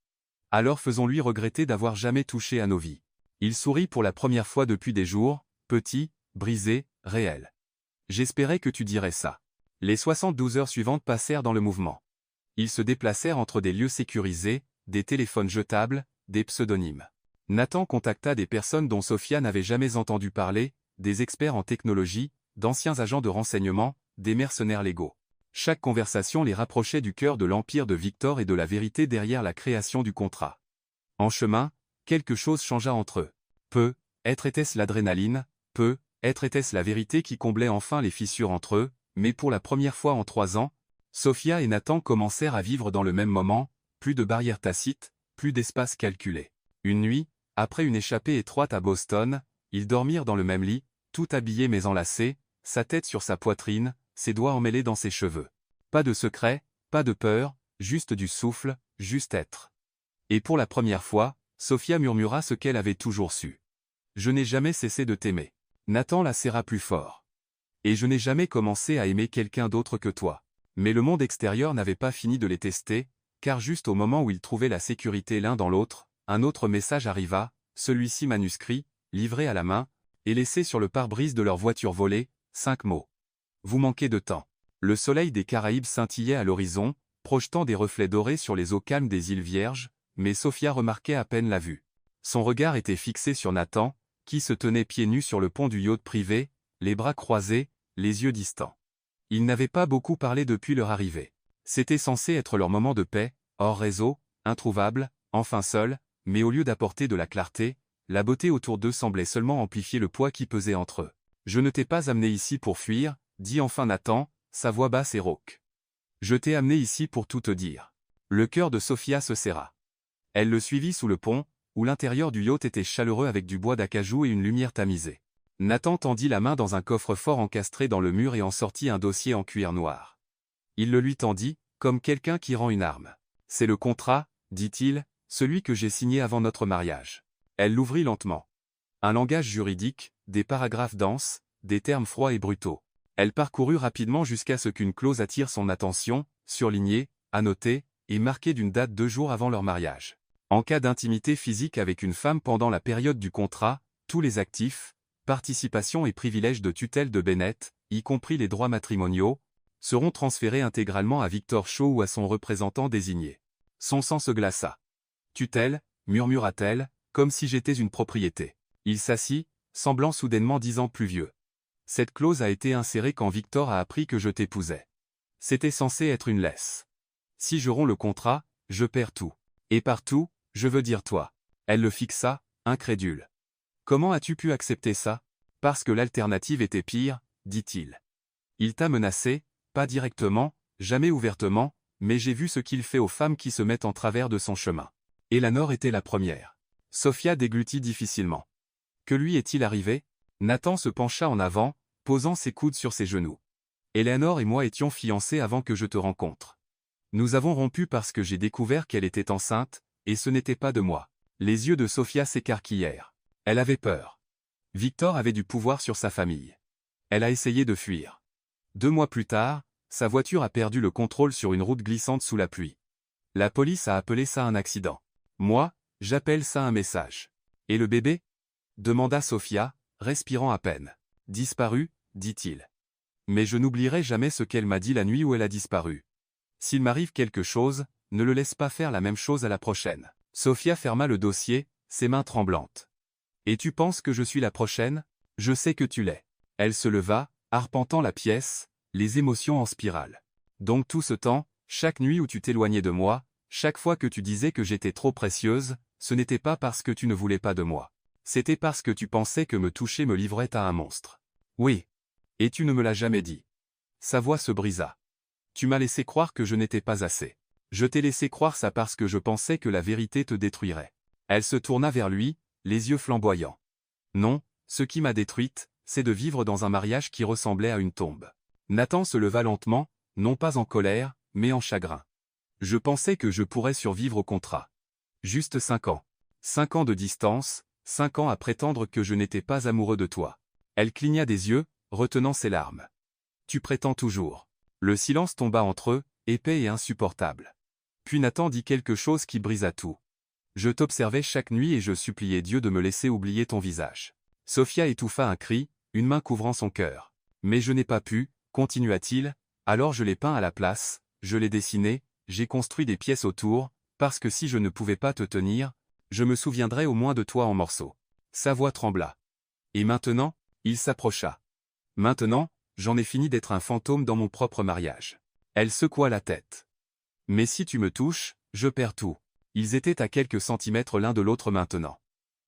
Alors faisons-lui regretter d'avoir jamais touché à nos vies. Il sourit pour la première fois depuis des jours, petit, brisé, réel. J'espérais que tu dirais ça. Les 72 heures suivantes passèrent dans le mouvement. Ils se déplacèrent entre des lieux sécurisés, des téléphones jetables, des pseudonymes. Nathan contacta des personnes dont Sophia n'avait jamais entendu parler, des experts en technologie, d'anciens agents de renseignement, des mercenaires légaux. Chaque conversation les rapprochait du cœur de l'empire de Victor et de la vérité derrière la création du contrat. En chemin, quelque chose changea entre eux. Peut-être était-ce l'adrénaline, peut-être était-ce la vérité qui comblait enfin les fissures entre eux, mais pour la première fois en 3 ans, Sophia et Nathan commencèrent à vivre dans le même moment, plus de barrières tacites, plus d'espace calculé. Une nuit, après une échappée étroite à Boston, ils dormirent dans le même lit, tout habillés mais enlacés, sa tête sur sa poitrine, ses doigts emmêlés dans ses cheveux. Pas de secret, pas de peur, juste du souffle, juste être. Et pour la première fois, Sophia murmura ce qu'elle avait toujours su. Je n'ai jamais cessé de t'aimer. Nathan la serra plus fort. Et je n'ai jamais commencé à aimer quelqu'un d'autre que toi. Mais le monde extérieur n'avait pas fini de les tester, car juste au moment où ils trouvaient la sécurité l'un dans l'autre, un autre message arriva, celui-ci manuscrit, livré à la main, et laissé sur le pare-brise de leur voiture volée, 5 mots. Vous manquez de temps. Le soleil des Caraïbes scintillait à l'horizon, projetant des reflets dorés sur les eaux calmes des îles Vierges, mais Sophia remarquait à peine la vue. Son regard était fixé sur Nathan, qui se tenait pieds nus sur le pont du yacht privé, les bras croisés, les yeux distants. Ils n'avaient pas beaucoup parlé depuis leur arrivée. C'était censé être leur moment de paix, hors réseau, introuvable, enfin seul, mais au lieu d'apporter de la clarté, la beauté autour d'eux semblait seulement amplifier le poids qui pesait entre eux. Je ne t'ai pas amené ici pour fuir, dit enfin Nathan, sa voix basse et rauque. Je t'ai amené ici pour tout te dire. Le cœur de Sophia se serra. Elle le suivit sous le pont, où l'intérieur du yacht était chaleureux avec du bois d'acajou et une lumière tamisée. Nathan tendit la main dans un coffre-fort encastré dans le mur et en sortit un dossier en cuir noir. Il le lui tendit, comme quelqu'un qui rend une arme. « C'est le contrat, dit-il, celui que j'ai signé avant notre mariage. » Elle l'ouvrit lentement. Un langage juridique, des paragraphes denses, des termes froids et brutaux. Elle parcourut rapidement jusqu'à ce qu'une clause attire son attention, surlignée, annotée, et marquée d'une date 2 jours avant leur mariage. En cas d'intimité physique avec une femme pendant la période du contrat, tous les actifs, participations et privilèges de tutelle de Bennett, y compris les droits matrimoniaux, seront transférés intégralement à Victor Shaw ou à son représentant désigné. Son sang se glaça. « Tutelle » murmura-t-elle, comme si j'étais une propriété. Il s'assit, semblant soudainement 10 ans plus vieux. « Cette clause a été insérée quand Victor a appris que je t'épousais. C'était censé être une laisse. Si je romps le contrat, je perds tout. Et partout, je veux dire toi. » Elle le fixa, incrédule. « Comment as-tu pu accepter ça ? Parce que l'alternative était pire, dit-il. Il t'a menacé, pas directement, jamais ouvertement, mais j'ai vu ce qu'il fait aux femmes qui se mettent en travers de son chemin. Eleanor était la première. » Sophia déglutit difficilement. Que lui est-il arrivé ? Nathan se pencha en avant, posant ses coudes sur ses genoux. Eleanor et moi étions fiancés avant que je te rencontre. Nous avons rompu parce que j'ai découvert qu'elle était enceinte, et ce n'était pas de moi. Les yeux de Sophia s'écarquillèrent. Elle avait peur. Victor avait du pouvoir sur sa famille. Elle a essayé de fuir. 2 mois plus tard, sa voiture a perdu le contrôle sur une route glissante sous la pluie. La police a appelé ça un accident. Moi, j'appelle ça un message. Et le bébé ? Demanda Sophia, respirant à peine. Disparu, dit-il. Mais je n'oublierai jamais ce qu'elle m'a dit la nuit où elle a disparu. S'il m'arrive quelque chose, ne le laisse pas faire la même chose à la prochaine. Sophia ferma le dossier, ses mains tremblantes. Et tu penses que je suis la prochaine ? Je sais que tu l'es. Elle se leva, arpentant la pièce, les émotions en spirale. Donc tout ce temps, chaque nuit où tu t'éloignais de moi, chaque fois que tu disais que j'étais trop précieuse, ce n'était pas parce que tu ne voulais pas de moi. C'était parce que tu pensais que me toucher me livrait à un monstre. Oui. Et tu ne me l'as jamais dit. Sa voix se brisa. Tu m'as laissé croire que je n'étais pas assez. Je t'ai laissé croire ça parce que je pensais que la vérité te détruirait. Elle se tourna vers lui, les yeux flamboyants. Non, ce qui m'a détruite, c'est de vivre dans un mariage qui ressemblait à une tombe. Nathan se leva lentement, non pas en colère, mais en chagrin. Je pensais que je pourrais survivre au contrat. Juste 5 ans. 5 ans de distance, 5 ans à prétendre que je n'étais pas amoureux de toi. Elle cligna des yeux, retenant ses larmes. Tu prétends toujours. Le silence tomba entre eux, épais et insupportable. Puis Nathan dit quelque chose qui brisa tout. Je t'observais chaque nuit et je suppliais Dieu de me laisser oublier ton visage. Sophia étouffa un cri, une main couvrant son cœur. Mais je n'ai pas pu, continua-t-il, alors je l'ai peint à la place, je l'ai dessiné, j'ai construit des pièces autour, parce que si je ne pouvais pas te tenir, je me souviendrais au moins de toi en morceaux. Sa voix trembla. Et maintenant, il s'approcha. Maintenant, j'en ai fini d'être un fantôme dans mon propre mariage. Elle secoua la tête. Mais si tu me touches, je perds tout. Ils étaient à quelques centimètres l'un de l'autre maintenant.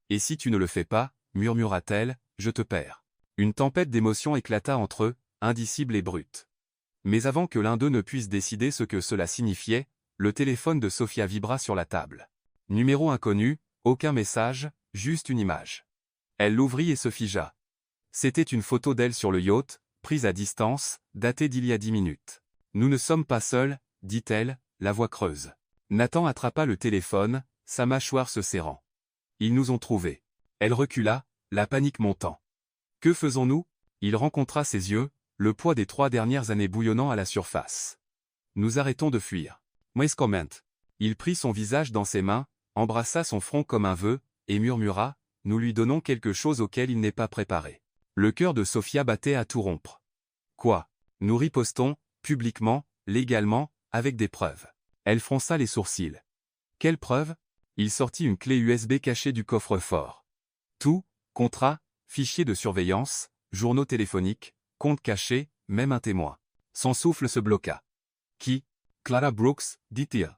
Et si tu ne le fais pas, murmura-t-elle, je te perds. Une tempête d'émotions éclata entre eux, indicible et brute. Mais avant que l'un d'eux ne puisse décider ce que cela signifiait, le téléphone de Sophia vibra sur la table. Numéro inconnu, aucun message, juste une image. Elle l'ouvrit et se figea. C'était une photo d'elle sur le yacht, prise à distance, datée d'il y a 10 minutes. Nous ne sommes pas seuls, dit-elle, la voix creuse. Nathan attrapa le téléphone, sa mâchoire se serrant. Ils nous ont trouvés. Elle recula, la panique montant. Que faisons-nous ? Il rencontra ses yeux, le poids des 3 dernières années bouillonnant à la surface. Nous arrêtons de fuir. Mais comment ? Il prit son visage dans ses mains, embrassa son front comme un vœu, et murmura, nous lui donnons quelque chose auquel il n'est pas préparé. Le cœur de Sophia battait à tout rompre. Quoi ? Nous ripostons, publiquement, légalement, avec des preuves. Elle fronça les sourcils. Quelle preuve ? Il sortit une clé USB cachée du coffre-fort. Tout, contrat, fichiers de surveillance, journaux téléphoniques, comptes cachés, même un témoin. Son souffle se bloqua. Qui ? Clara Brooks, dit-il.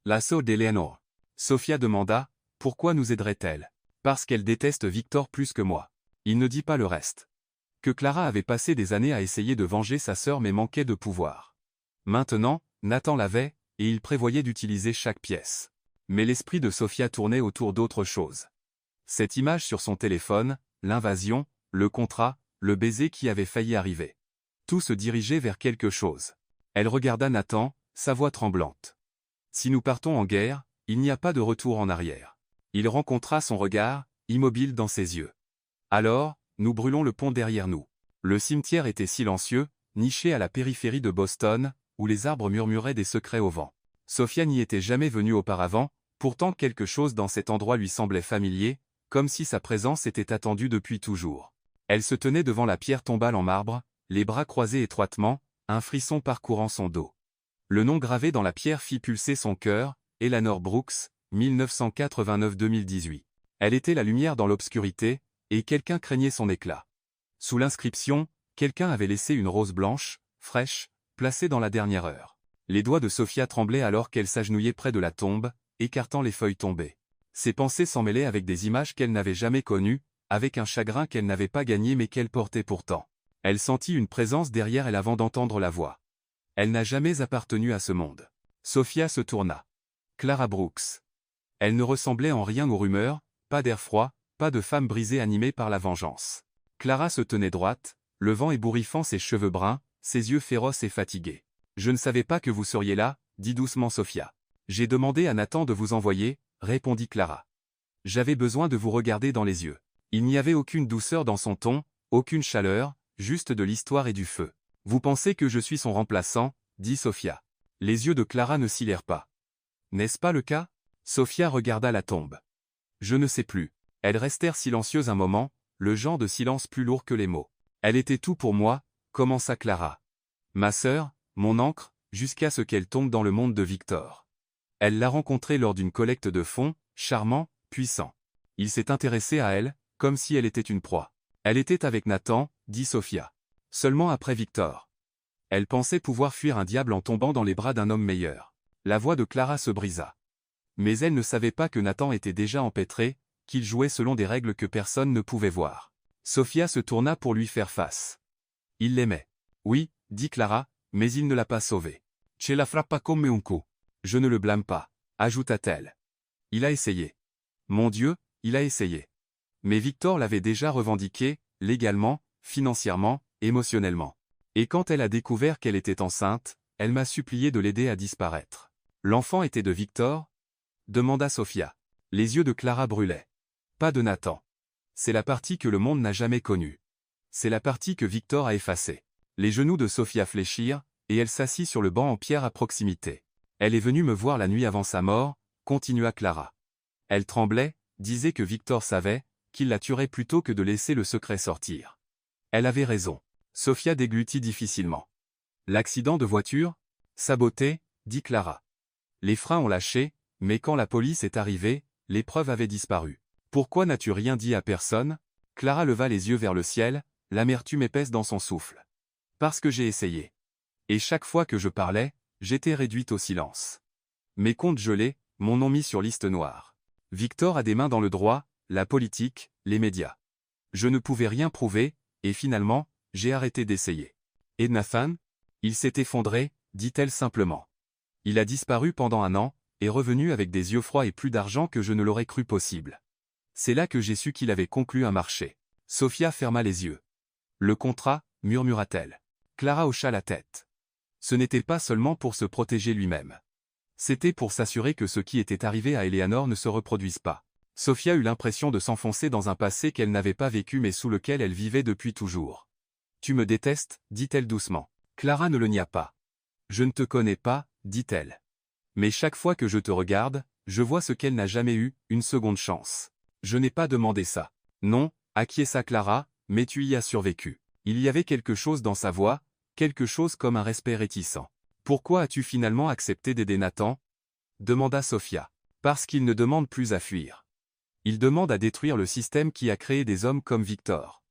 La sœur d'Eleanor. Sophia demanda, pourquoi nous aiderait-elle ? Parce qu'elle déteste Victor plus que moi. Il ne dit pas le reste. que Clara avait passé des années à essayer de venger sa sœur mais manquait de pouvoir. Maintenant, Nathan l'avait, et il prévoyait d'utiliser chaque pièce. Mais l'esprit de Sophia tournait autour d'autre chose. Cette image sur son téléphone, l'invasion, le contrat, le baiser qui avait failli arriver. Tout se dirigeait vers quelque chose. Elle regarda Nathan, sa voix tremblante. Si nous partons en guerre, il n'y a pas de retour en arrière. Il rencontra son regard, immobile dans ses yeux. Alors, nous brûlons le pont derrière nous. Le cimetière était silencieux, niché à la périphérie de Boston, où les arbres murmuraient des secrets au vent. Sophia n'y était jamais venue auparavant, pourtant quelque chose dans cet endroit lui semblait familier, comme si sa présence était attendue depuis toujours. Elle se tenait devant la pierre tombale en marbre, les bras croisés étroitement, un frisson parcourant son dos. Le nom gravé dans la pierre fit pulser son cœur, Eleanor Brooks, 1989-2018. Elle était la lumière dans l'obscurité, et quelqu'un craignait son éclat. Sous l'inscription, quelqu'un avait laissé une rose blanche, fraîche, placée dans la dernière heure. Les doigts de Sophia tremblaient alors qu'elle s'agenouillait près de la tombe, écartant les feuilles tombées. Ses pensées s'en mêlaient avec des images qu'elle n'avait jamais connues, avec un chagrin qu'elle n'avait pas gagné mais qu'elle portait pourtant. Elle sentit une présence derrière elle avant d'entendre la voix. Elle n'a jamais appartenu à ce monde. Sophia se tourna. Clara Brooks. Elle ne ressemblait en rien aux rumeurs, pas d'air froid, pas de femme brisée animée par la vengeance. Clara se tenait droite, le vent ébouriffant ses cheveux bruns, ses yeux féroces et fatigués. « Je ne savais pas que vous seriez là, » dit doucement Sophia. « J'ai demandé à Nathan de vous envoyer, » répondit Clara. « J'avais besoin de vous regarder dans les yeux. » Il n'y avait aucune douceur dans son ton, aucune chaleur, juste de l'histoire et du feu. « Vous pensez que je suis son remplaçant ?» dit Sophia. Les yeux de Clara ne s'hilèrent pas. « N'est-ce pas le cas ?» Sophia regarda la tombe. « Je ne sais plus. » Elles restèrent silencieuses un moment, le genre de silence plus lourd que les mots. « Elle était tout pour moi, » commença Clara. « Ma sœur, mon ancre, jusqu'à ce qu'elle tombe dans le monde de Victor. Elle l'a rencontré lors d'une collecte de fonds, charmant, puissant. Il s'est intéressé à elle, comme si elle était une proie. Elle était avec Nathan, dit Sophia. Seulement après Victor. Elle pensait pouvoir fuir un diable en tombant dans les bras d'un homme meilleur. La voix de Clara se brisa. Mais elle ne savait pas que Nathan était déjà empêtré, qu'il jouait selon des règles que personne ne pouvait voir. Sophia se tourna pour lui faire face. Il l'aimait. Oui, dit Clara, mais il ne l'a pas sauvé. Ce la frappa come un coup. Je ne le blâme pas, ajouta-t-elle. Il a essayé. Mon Dieu, il a essayé. Mais Victor l'avait déjà revendiqué, légalement, financièrement, émotionnellement. Et quand elle a découvert qu'elle était enceinte, elle m'a supplié de l'aider à disparaître. L'enfant était de Victor ? Demanda Sophia. Les yeux de Clara brûlaient. Pas de Nathan. C'est la partie que le monde n'a jamais connue. C'est la partie que Victor a effacée. Les genoux de Sophia fléchirent, et elle s'assit sur le banc en pierre à proximité. Elle est venue me voir la nuit avant sa mort, continua Clara. Elle tremblait, disait que Victor savait, qu'il la tuerait plutôt que de laisser le secret sortir. Elle avait raison. Sophia déglutit difficilement. L'accident de voiture ? Saboté, dit Clara. Les freins ont lâché, mais quand la police est arrivée, les preuves avaient disparu. Pourquoi n'as-tu rien dit à personne ? Clara leva les yeux vers le ciel, l'amertume épaisse dans son souffle. Parce que j'ai essayé. Et chaque fois que je parlais, j'étais réduite au silence. Mes comptes gelés, mon nom mis sur liste noire. Victor a des mains dans le droit, la politique, les médias. Je ne pouvais rien prouver, et finalement, j'ai arrêté d'essayer. Et Nathan ? Il s'est effondré, dit-elle simplement. Il a disparu pendant 1 an, et revenu avec des yeux froids et plus d'argent que je ne l'aurais cru possible. C'est là que j'ai su qu'il avait conclu un marché. Sophia ferma les yeux. Le contrat, murmura-t-elle. Clara hocha la tête. Ce n'était pas seulement pour se protéger lui-même. C'était pour s'assurer que ce qui était arrivé à Eleanor ne se reproduise pas. Sophia eut l'impression de s'enfoncer dans un passé qu'elle n'avait pas vécu mais sous lequel elle vivait depuis toujours. « Tu me détestes » dit-elle doucement. Clara ne le nia pas. « Je ne te connais pas » dit-elle. « Mais chaque fois que je te regarde, je vois ce qu'elle n'a jamais eu, une seconde chance. Je n'ai pas demandé ça. » « Non, acquiesça Clara, mais tu y as survécu. » Il y avait quelque chose dans sa voix, quelque chose comme un respect réticent. « Pourquoi as-tu finalement accepté d'aider Nathan » demanda Sophia. « Parce qu'il ne demande plus à fuir. Il demande à détruire le système qui a créé des hommes comme Victor.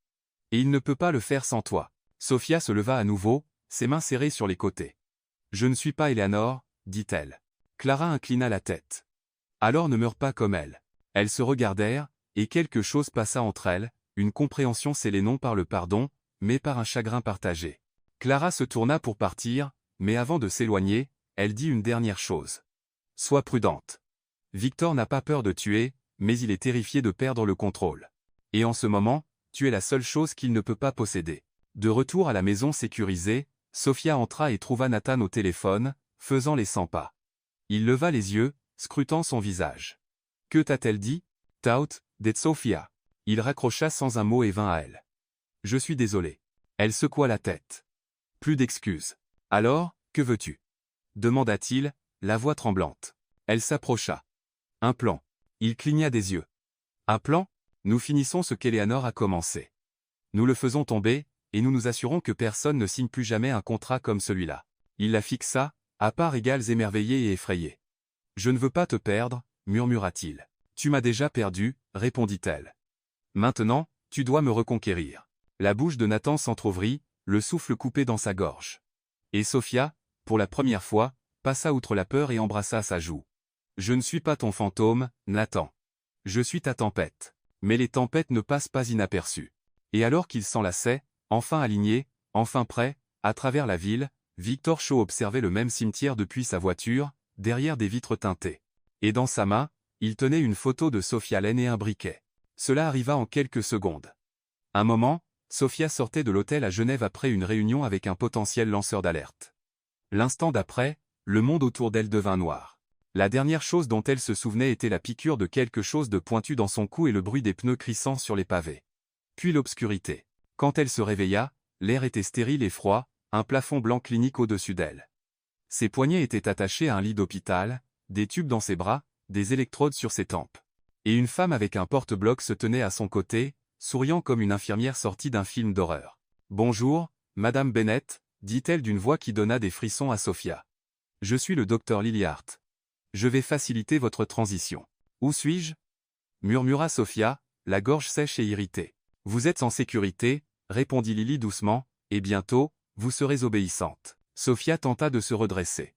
Et il ne peut pas le faire sans toi. » Sophia se leva à nouveau, ses mains serrées sur les côtés. « Je ne suis pas Eleanor, » dit-elle. Clara inclina la tête. « Alors ne meurs pas comme elle. » Elles se regardèrent, et quelque chose passa entre elles, une compréhension scellée non par le pardon, mais par un chagrin partagé. Clara se tourna pour partir, mais avant de s'éloigner, elle dit une dernière chose. Sois prudente. Victor n'a pas peur de tuer, mais il est terrifié de perdre le contrôle. Et en ce moment, tu es la seule chose qu'il ne peut pas posséder. De retour à la maison sécurisée, Sophia entra et trouva Nathan au téléphone, faisant les 100 pas. Il leva les yeux, scrutant son visage. Que t'a-t-elle dit? Tout, dit Sophia. Il raccrocha sans un mot et vint à elle. Je suis désolé. Elle secoua la tête. Plus d'excuses. Alors, que veux-tu? Demanda-t-il, la voix tremblante. Elle s'approcha. Un plan. Il cligna des yeux. Un plan? Nous finissons ce qu'Eleanor a commencé. Nous le faisons tomber, et nous nous assurons que personne ne signe plus jamais un contrat comme celui-là. Il la fixa, à parts égales émerveillé et effrayé. Je ne veux pas te perdre, murmura-t-il. Tu m'as déjà perdu, répondit-elle. Maintenant, tu dois me reconquérir. La bouche de Nathan s'entr'ouvrit, le souffle coupé dans sa gorge. Et Sophia, pour la première fois, passa outre la peur et embrassa sa joue. Je ne suis pas ton fantôme, Nathan. Je suis ta tempête. Mais les tempêtes ne passent pas inaperçues. Et alors qu'il s'enlaçait, enfin aligné, enfin prêt, à travers la ville, Victor Shaw observait le même cimetière depuis sa voiture, derrière des vitres teintées. Et dans sa main, il tenait une photo de Sophia Lane et un briquet. Cela arriva en quelques secondes. Un moment, Sophia sortait de l'hôtel à Genève après une réunion avec un potentiel lanceur d'alerte. L'instant d'après, le monde autour d'elle devint noir. La dernière chose dont elle se souvenait était la piqûre de quelque chose de pointu dans son cou et le bruit des pneus crissant sur les pavés. Puis l'obscurité. Quand elle se réveilla, l'air était stérile et froid, un plafond blanc clinique au-dessus d'elle. Ses poignets étaient attachés à un lit d'hôpital, des tubes dans ses bras, des électrodes sur ses tempes. Et une femme avec un porte-bloc se tenait à son côté, souriant comme une infirmière sortie d'un film d'horreur. « Bonjour, Madame Bennett », dit-elle d'une voix qui donna des frissons à Sophia. « Je suis le docteur Liliart. Je vais faciliter votre transition. Où suis-je » murmura Sophia, la gorge sèche et irritée. « Vous êtes en sécurité, » répondit Lily doucement, « et bientôt, vous serez obéissante. » Sophia tenta de se redresser.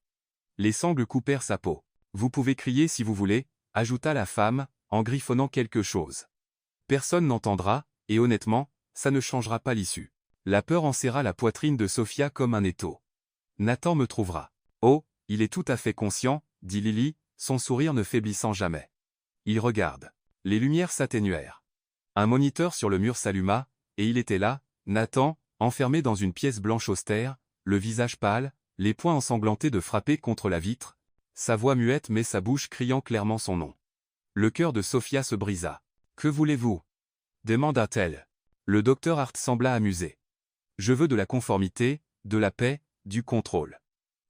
Les sangles coupèrent sa peau. « Vous pouvez crier si vous voulez, » ajouta la femme, en griffonnant quelque chose. « Personne n'entendra, et honnêtement, ça ne changera pas l'issue. » La peur enserra la poitrine de Sophia comme un étau. « Nathan me trouvera. »« Oh, il est tout à fait conscient, » dit Lily, son sourire ne faiblissant jamais. « Il regarde. » Les lumières s'atténuèrent. Un moniteur sur le mur s'alluma, et il était là, Nathan, enfermé dans une pièce blanche austère, le visage pâle, les poings ensanglantés de frapper contre la vitre, sa voix muette mais sa bouche criant clairement son nom. Le cœur de Sophia se brisa. « Que voulez-vous » demanda-t-elle. Le docteur Hart sembla amusé. « Je veux de la conformité, de la paix, du contrôle.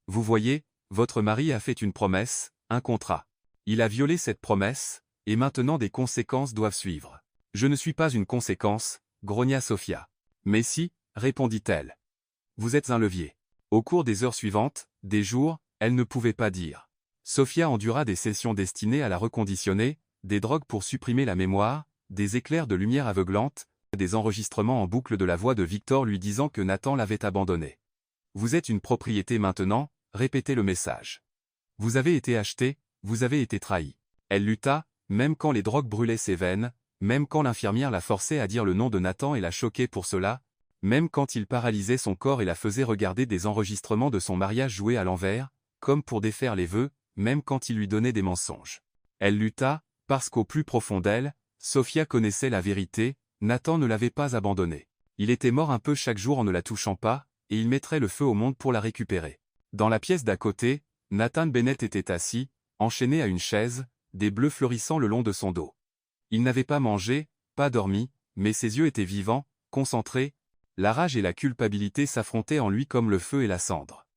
Vous voyez, votre mari a fait une promesse, un contrat. Il a violé cette promesse, et maintenant des conséquences doivent suivre. »« Je ne suis pas une conséquence, » grogna Sophia. « Mais si, » répondit-elle. « Vous êtes un levier. » Au cours des heures suivantes, des jours, elle ne pouvait pas dire. Sophia endura des sessions destinées à la reconditionner, des drogues pour supprimer la mémoire, des éclairs de lumière aveuglante, des enregistrements en boucle de la voix de Victor lui disant que Nathan l'avait abandonné. « Vous êtes une propriété maintenant », répétait le message. « Vous avez été acheté, vous avez été trahi. » Elle lutta, même quand les drogues brûlaient ses veines, même quand l'infirmière la forçait à dire le nom de Nathan et la choquait pour cela, même quand il paralysait son corps et la faisait regarder des enregistrements de son mariage joués à l'envers, comme pour défaire les vœux, même quand il lui donnait des mensonges. Elle lutta, parce qu'au plus profond d'elle, Sophia connaissait la vérité, Nathan ne l'avait pas abandonnée. Il était mort un peu chaque jour en ne la touchant pas, et il mettrait le feu au monde pour la récupérer. Dans la pièce d'à côté, Nathan Bennett était assis, enchaîné à une chaise, des bleus fleurissant le long de son dos. Il n'avait pas mangé, pas dormi, mais ses yeux étaient vivants, concentrés, la rage et la culpabilité s'affrontaient en lui comme le feu et la cendre.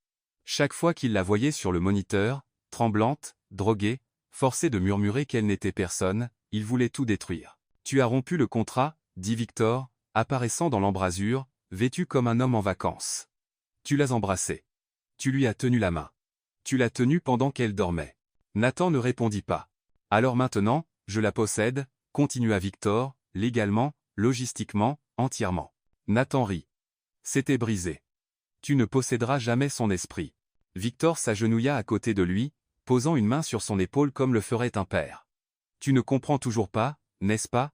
Chaque fois qu'il la voyait sur le moniteur, tremblante, droguée, forcée de murmurer qu'elle n'était personne, il voulait tout détruire. « Tu as rompu le contrat, » dit Victor, apparaissant dans l'embrasure, vêtu comme un homme en vacances. « Tu l'as embrassée. Tu lui as tenu la main. Tu l'as tenue pendant qu'elle dormait. » Nathan ne répondit pas. « Alors maintenant, je la possède, » continua Victor, légalement, logistiquement, entièrement. Nathan rit. C'était brisé. Tu ne posséderas jamais son esprit. Victor s'agenouilla à côté de lui, posant une main sur son épaule comme le ferait un père. Tu ne comprends toujours pas, n'est-ce pas?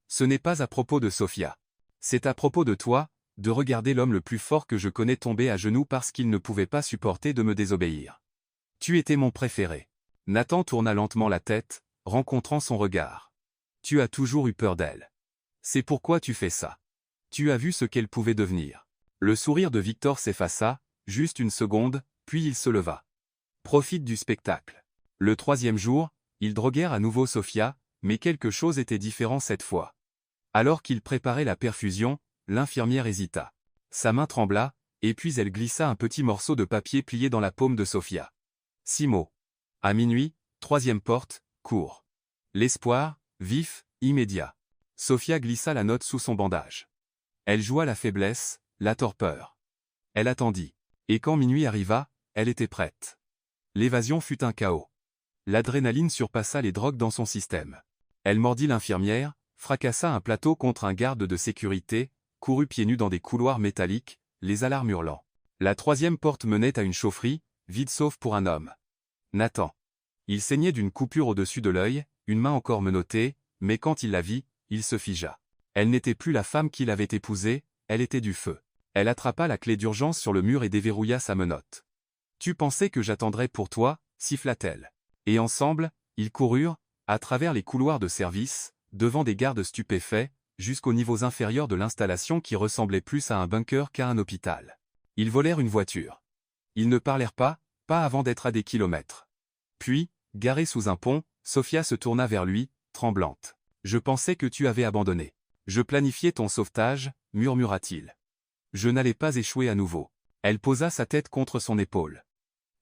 Ce n'est pas à propos de Sophia. C'est à propos de toi, de regarder l'homme le plus fort que je connais tomber à genoux parce qu'il ne pouvait pas supporter de me désobéir. Tu étais mon préféré. Nathan tourna lentement la tête, rencontrant son regard. Tu as toujours eu peur d'elle. C'est pourquoi tu fais ça. Tu as vu ce qu'elle pouvait devenir. Le sourire de Victor s'effaça, juste une seconde, puis il se leva. Profite du spectacle. Le troisième jour, ils droguèrent à nouveau Sophia, mais quelque chose était différent cette fois. Alors qu'ils préparaient la perfusion, l'infirmière hésita. Sa main trembla, et puis elle glissa un petit morceau de papier plié dans la paume de Sophia. 6 mots. À minuit, troisième porte, court. L'espoir, vif, immédiat. Sophia glissa la note sous son bandage. Elle joua la faiblesse, la torpeur. Elle attendit. Et quand minuit arriva, elle était prête. L'évasion fut un chaos. L'adrénaline surpassa les drogues dans son système. Elle mordit l'infirmière, fracassa un plateau contre un garde de sécurité, courut pieds nus dans des couloirs métalliques, les alarmes hurlant. La troisième porte menait à une chaufferie, vide sauf pour un homme. Nathan. Il saignait d'une coupure au-dessus de l'œil, une main encore menottée, mais quand il la vit, il se figea. Elle n'était plus la femme qu'il avait épousée, elle était du feu. Elle attrapa la clé d'urgence sur le mur et déverrouilla sa menotte. « Tu pensais que j'attendrais pour toi » siffla-t-elle. Et ensemble, ils coururent, à travers les couloirs de service, devant des gardes stupéfaits, jusqu'aux niveaux inférieurs de l'installation qui ressemblait plus à un bunker qu'à un hôpital. Ils volèrent une voiture. Ils ne parlèrent pas avant d'être à des kilomètres. Puis, garée sous un pont, Sophia se tourna vers lui, tremblante. « Je pensais que tu avais abandonné. Je planifiais ton sauvetage, murmura-t-il. Je n'allais pas échouer à nouveau. » Elle posa sa tête contre son épaule.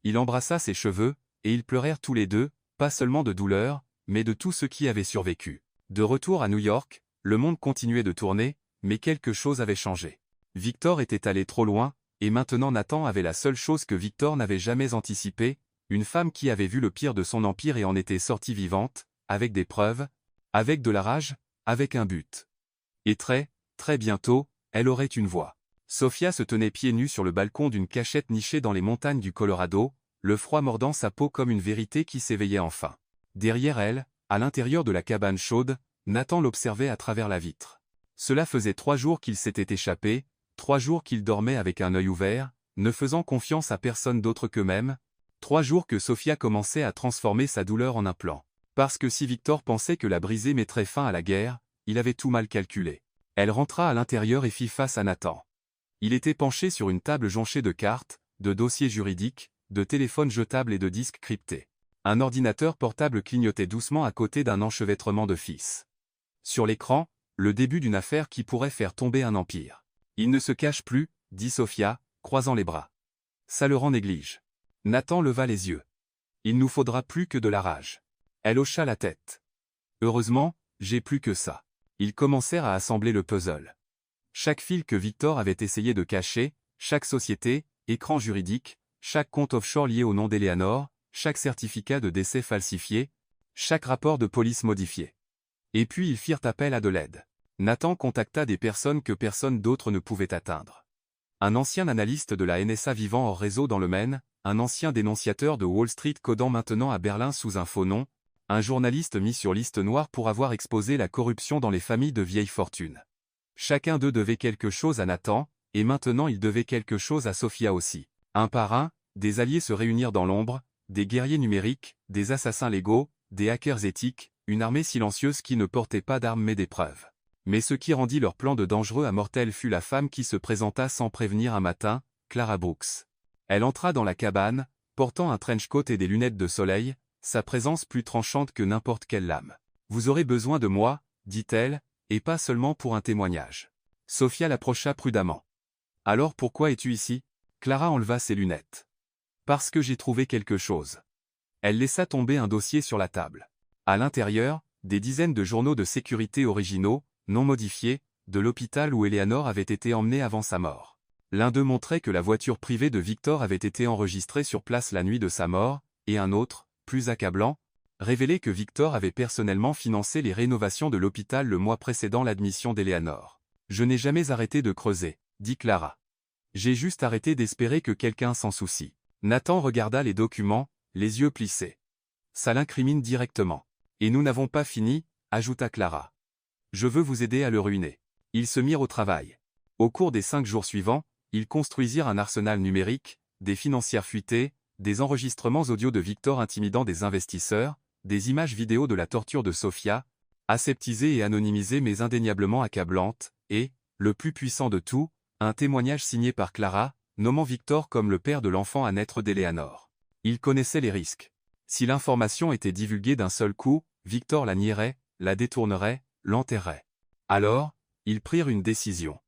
Il embrassa ses cheveux, et ils pleurèrent tous les deux, pas seulement de douleur, mais de tout ce qui avait survécu. De retour à New York, le monde continuait de tourner, mais quelque chose avait changé. Victor était allé trop loin, et maintenant Nathan avait la seule chose que Victor n'avait jamais anticipée, une femme qui avait vu le pire de son empire et en était sortie vivante, avec des preuves, avec de la rage, avec un but. Et très bientôt, elle aurait une voix. Sophia se tenait pieds nus sur le balcon d'une cachette nichée dans les montagnes du Colorado, le froid mordant sa peau comme une vérité qui s'éveillait enfin. Derrière elle, à l'intérieur de la cabane chaude, Nathan l'observait à travers la vitre. Cela faisait 3 jours qu'il s'était échappé, 3 jours qu'il dormait avec un œil ouvert, ne faisant confiance à personne d'autre qu'eux-mêmes, 3 jours que Sophia commençait à transformer sa douleur en un plan. Parce que si Victor pensait que la brisée mettrait fin à la guerre, il avait tout mal calculé. Elle rentra à l'intérieur et fit face à Nathan. Il était penché sur une table jonchée de cartes, de dossiers juridiques, de téléphones jetables et de disques cryptés. Un ordinateur portable clignotait doucement à côté d'un enchevêtrement de fils. Sur l'écran, le début d'une affaire qui pourrait faire tomber un empire. « Il ne se cache plus » dit Sophia, croisant les bras. « Ça le rend néglige. » Nathan leva les yeux. « Il nous faudra plus que de la rage. » Elle hocha la tête. « Heureusement, j'ai plus que ça. » Ils commencèrent à assembler le puzzle. Chaque fil que Victor avait essayé de cacher, chaque société, écran juridique, chaque compte offshore lié au nom d'Eleanor, chaque certificat de décès falsifié, chaque rapport de police modifié. Et puis ils firent appel à de l'aide. Nathan contacta des personnes que personne d'autre ne pouvait atteindre. Un ancien analyste de la NSA vivant hors réseau dans le Maine, un ancien dénonciateur de Wall Street codant maintenant à Berlin sous un faux nom, un journaliste mis sur liste noire pour avoir exposé la corruption dans les familles de vieilles fortunes. Chacun d'eux devait quelque chose à Nathan, et maintenant il devait quelque chose à Sophia aussi. Un par un, des alliés se réunirent dans l'ombre, des guerriers numériques, des assassins légaux, des hackers éthiques, une armée silencieuse qui ne portait pas d'armes mais des preuves. Mais ce qui rendit leur plan de dangereux à mortel fut la femme qui se présenta sans prévenir un matin, Clara Brooks. Elle entra dans la cabane, portant un trench coat et des lunettes de soleil, sa présence plus tranchante que n'importe quelle lame. « Vous aurez besoin de moi, dit-elle, et pas seulement pour un témoignage. » Sophia l'approcha prudemment. « Alors pourquoi es-tu ici ?» Clara enleva ses lunettes. « Parce que j'ai trouvé quelque chose. » Elle laissa tomber un dossier sur la table. À l'intérieur, des dizaines de journaux de sécurité originaux, non modifiés, de l'hôpital où Eleanor avait été emmenée avant sa mort. L'un d'eux montrait que la voiture privée de Victor avait été enregistrée sur place la nuit de sa mort, et un autre, plus accablant, révélait que Victor avait personnellement financé les rénovations de l'hôpital le mois précédant l'admission d'Eleanor. « Je n'ai jamais arrêté de creuser, » dit Clara. « J'ai juste arrêté d'espérer que quelqu'un s'en soucie. » Nathan regarda les documents, les yeux plissés. « Ça l'incrimine directement. »« Et nous n'avons pas fini, » ajouta Clara. « Je veux vous aider à le ruiner. » Ils se mirent au travail. Au cours des 5 jours suivants, ils construisirent un arsenal numérique, des financières fuitées, des enregistrements audio de Victor intimidant des investisseurs, des images vidéo de la torture de Sofia, aseptisées et anonymisées mais indéniablement accablantes, et, le plus puissant de tout, un témoignage signé par Clara, nommant Victor comme le père de l'enfant à naître d'Eleanor. Il connaissait les risques. Si l'information était divulguée d'un seul coup, Victor la nierait, la détournerait, l'enterrerait. Alors, ils prirent une décision.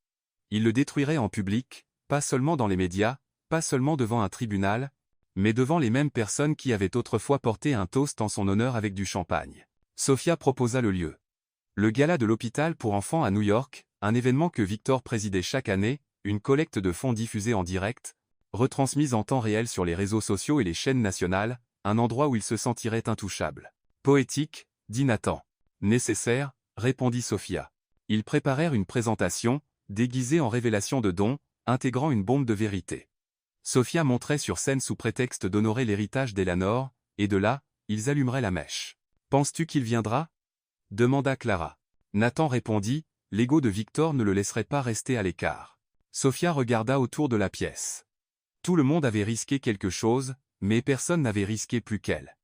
Ils le détruiraient en public, pas seulement dans les médias, pas seulement devant un tribunal, mais devant les mêmes personnes qui avaient autrefois porté un toast en son honneur avec du champagne. Sofia proposa le lieu. Le gala de l'hôpital pour enfants à New York, un événement que Victor présidait chaque année, une collecte de fonds diffusée en direct, retransmise en temps réel sur les réseaux sociaux et les chaînes nationales, un endroit où il se sentirait intouchable. Poétique, dit Nathan. Nécessaire, répondit Sofia. Ils préparèrent une présentation, déguisée en révélation de dons, intégrant une bombe de vérité. Sofia monterait sur scène sous prétexte d'honorer l'héritage d'Eleanor, et de là, ils allumeraient la mèche. « Penses-tu qu'il viendra » demanda Clara. Nathan répondit, l'ego de Victor ne le laisserait pas rester à l'écart. Sofia regarda autour de la pièce. Tout le monde avait risqué quelque chose, mais personne n'avait risqué plus qu'elle.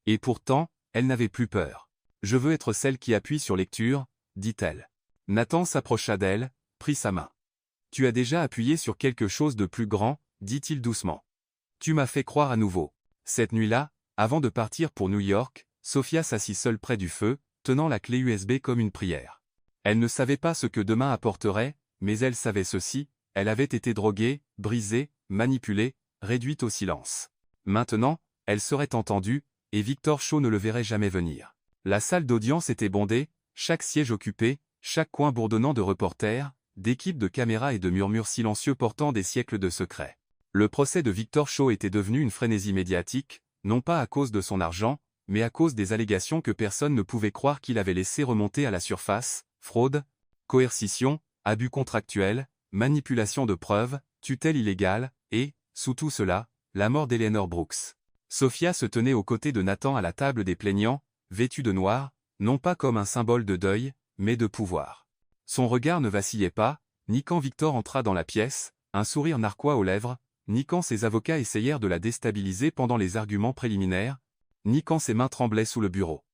Et pourtant, elle n'avait plus peur. « Je veux être celle qui appuie sur lecture, » dit-elle. Nathan s'approcha d'elle, prit sa main. « Tu as déjà appuyé sur quelque chose de plus grand, » dit-il doucement. « Tu m'as fait croire à nouveau. » Cette nuit-là, avant de partir pour New York, Sofia s'assit seule près du feu, tenant la clé USB comme une prière. Elle ne savait pas ce que demain apporterait, mais elle savait ceci, elle avait été droguée, brisée, manipulée, réduite au silence. Maintenant, elle serait entendue, et Victor Shaw ne le verrait jamais venir. La salle d'audience était bondée, chaque siège occupé, chaque coin bourdonnant de reporters, d'équipes de caméras et de murmures silencieux portant des siècles de secrets. Le procès de Victor Shaw était devenu une frénésie médiatique, non pas à cause de son argent, mais à cause des allégations que personne ne pouvait croire qu'il avait laissé remonter à la surface, fraude, coercition, abus contractuels, manipulation de preuves, tutelle illégale, et, sous tout cela, la mort d'Eleanor Brooks. Sofia se tenait aux côtés de Nathan à la table des plaignants, vêtue de noir, non pas comme un symbole de deuil, mais de pouvoir. Son regard ne vacillait pas, ni quand Victor entra dans la pièce, un sourire narquois aux lèvres, ni quand ses avocats essayèrent de la déstabiliser pendant les arguments préliminaires, ni quand ses mains tremblaient sous le bureau.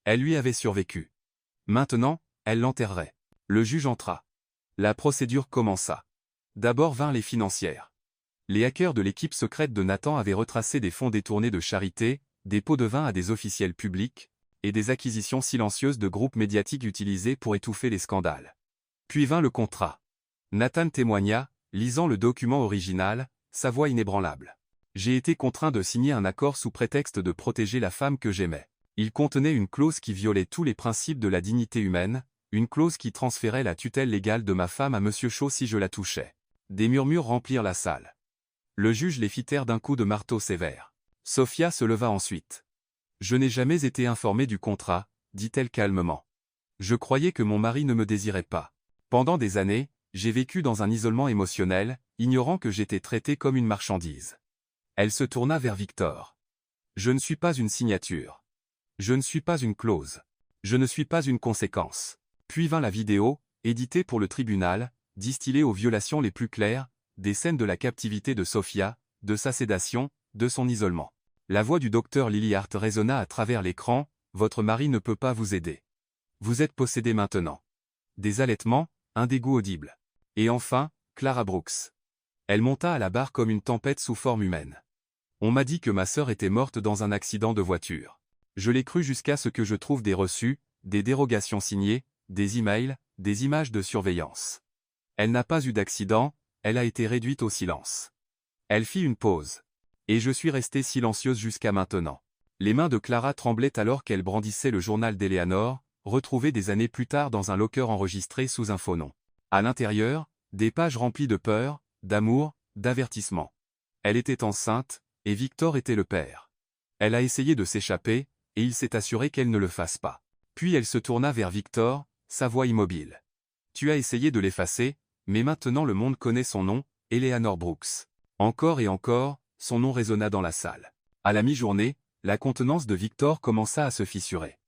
Elle lui avait survécu. Maintenant, elle l'enterrerait. Le juge entra. La procédure commença. D'abord vinrent les financières. Les hackers de l'équipe secrète de Nathan avaient retracé des fonds détournés de charité, des pots de vin à des officiels publics, et des acquisitions silencieuses de groupes médiatiques utilisés pour étouffer les scandales. Puis vint le contrat. Nathan témoigna, lisant le document original, sa voix inébranlable. J'ai été contraint de signer un accord sous prétexte de protéger la femme que j'aimais. Il contenait une clause qui violait tous les principes de la dignité humaine, une clause qui transférait la tutelle légale de ma femme à M. Shaw si je la touchais. Des murmures remplirent la salle. Le juge les fit taire d'un coup de marteau sévère. Sofia se leva ensuite. « Je n'ai jamais été informée du contrat, » dit-elle calmement. « Je croyais que mon mari ne me désirait pas. Pendant des années, j'ai vécu dans un isolement émotionnel, ignorant que j'étais traitée comme une marchandise. » Elle se tourna vers Victor. « Je ne suis pas une signature. Je ne suis pas une clause. Je ne suis pas une conséquence. » Puis vint la vidéo, éditée pour le tribunal, distillée aux violations les plus claires, des scènes de la captivité de Sofia, de sa sédation, de son isolement. La voix du docteur Lily Hart résonna à travers l'écran, « Votre mari ne peut pas vous aider. Vous êtes possédé maintenant. » Des halètements, un dégoût audible. Et enfin, Clara Brooks. Elle monta à la barre comme une tempête sous forme humaine. On m'a dit que ma sœur était morte dans un accident de voiture. Je l'ai cru jusqu'à ce que je trouve des reçus, des dérogations signées, des emails, des images de surveillance. Elle n'a pas eu d'accident, elle a été réduite au silence. Elle fit une pause. Et je suis restée silencieuse jusqu'à maintenant. Les mains de Clara tremblaient alors qu'elle brandissait le journal d'Eleanor, retrouvé des années plus tard dans un locker enregistré sous un faux nom. À l'intérieur, des pages remplies de peur, d'amour, d'avertissement. Elle était enceinte, et Victor était le père. Elle a essayé de s'échapper, et il s'est assuré qu'elle ne le fasse pas. Puis elle se tourna vers Victor, sa voix immobile. « Tu as essayé de l'effacer, mais maintenant le monde connaît son nom, Eleanor Brooks. » Encore et encore, son nom résonna dans la salle. À la mi-journée, la contenance de Victor commença à se fissurer.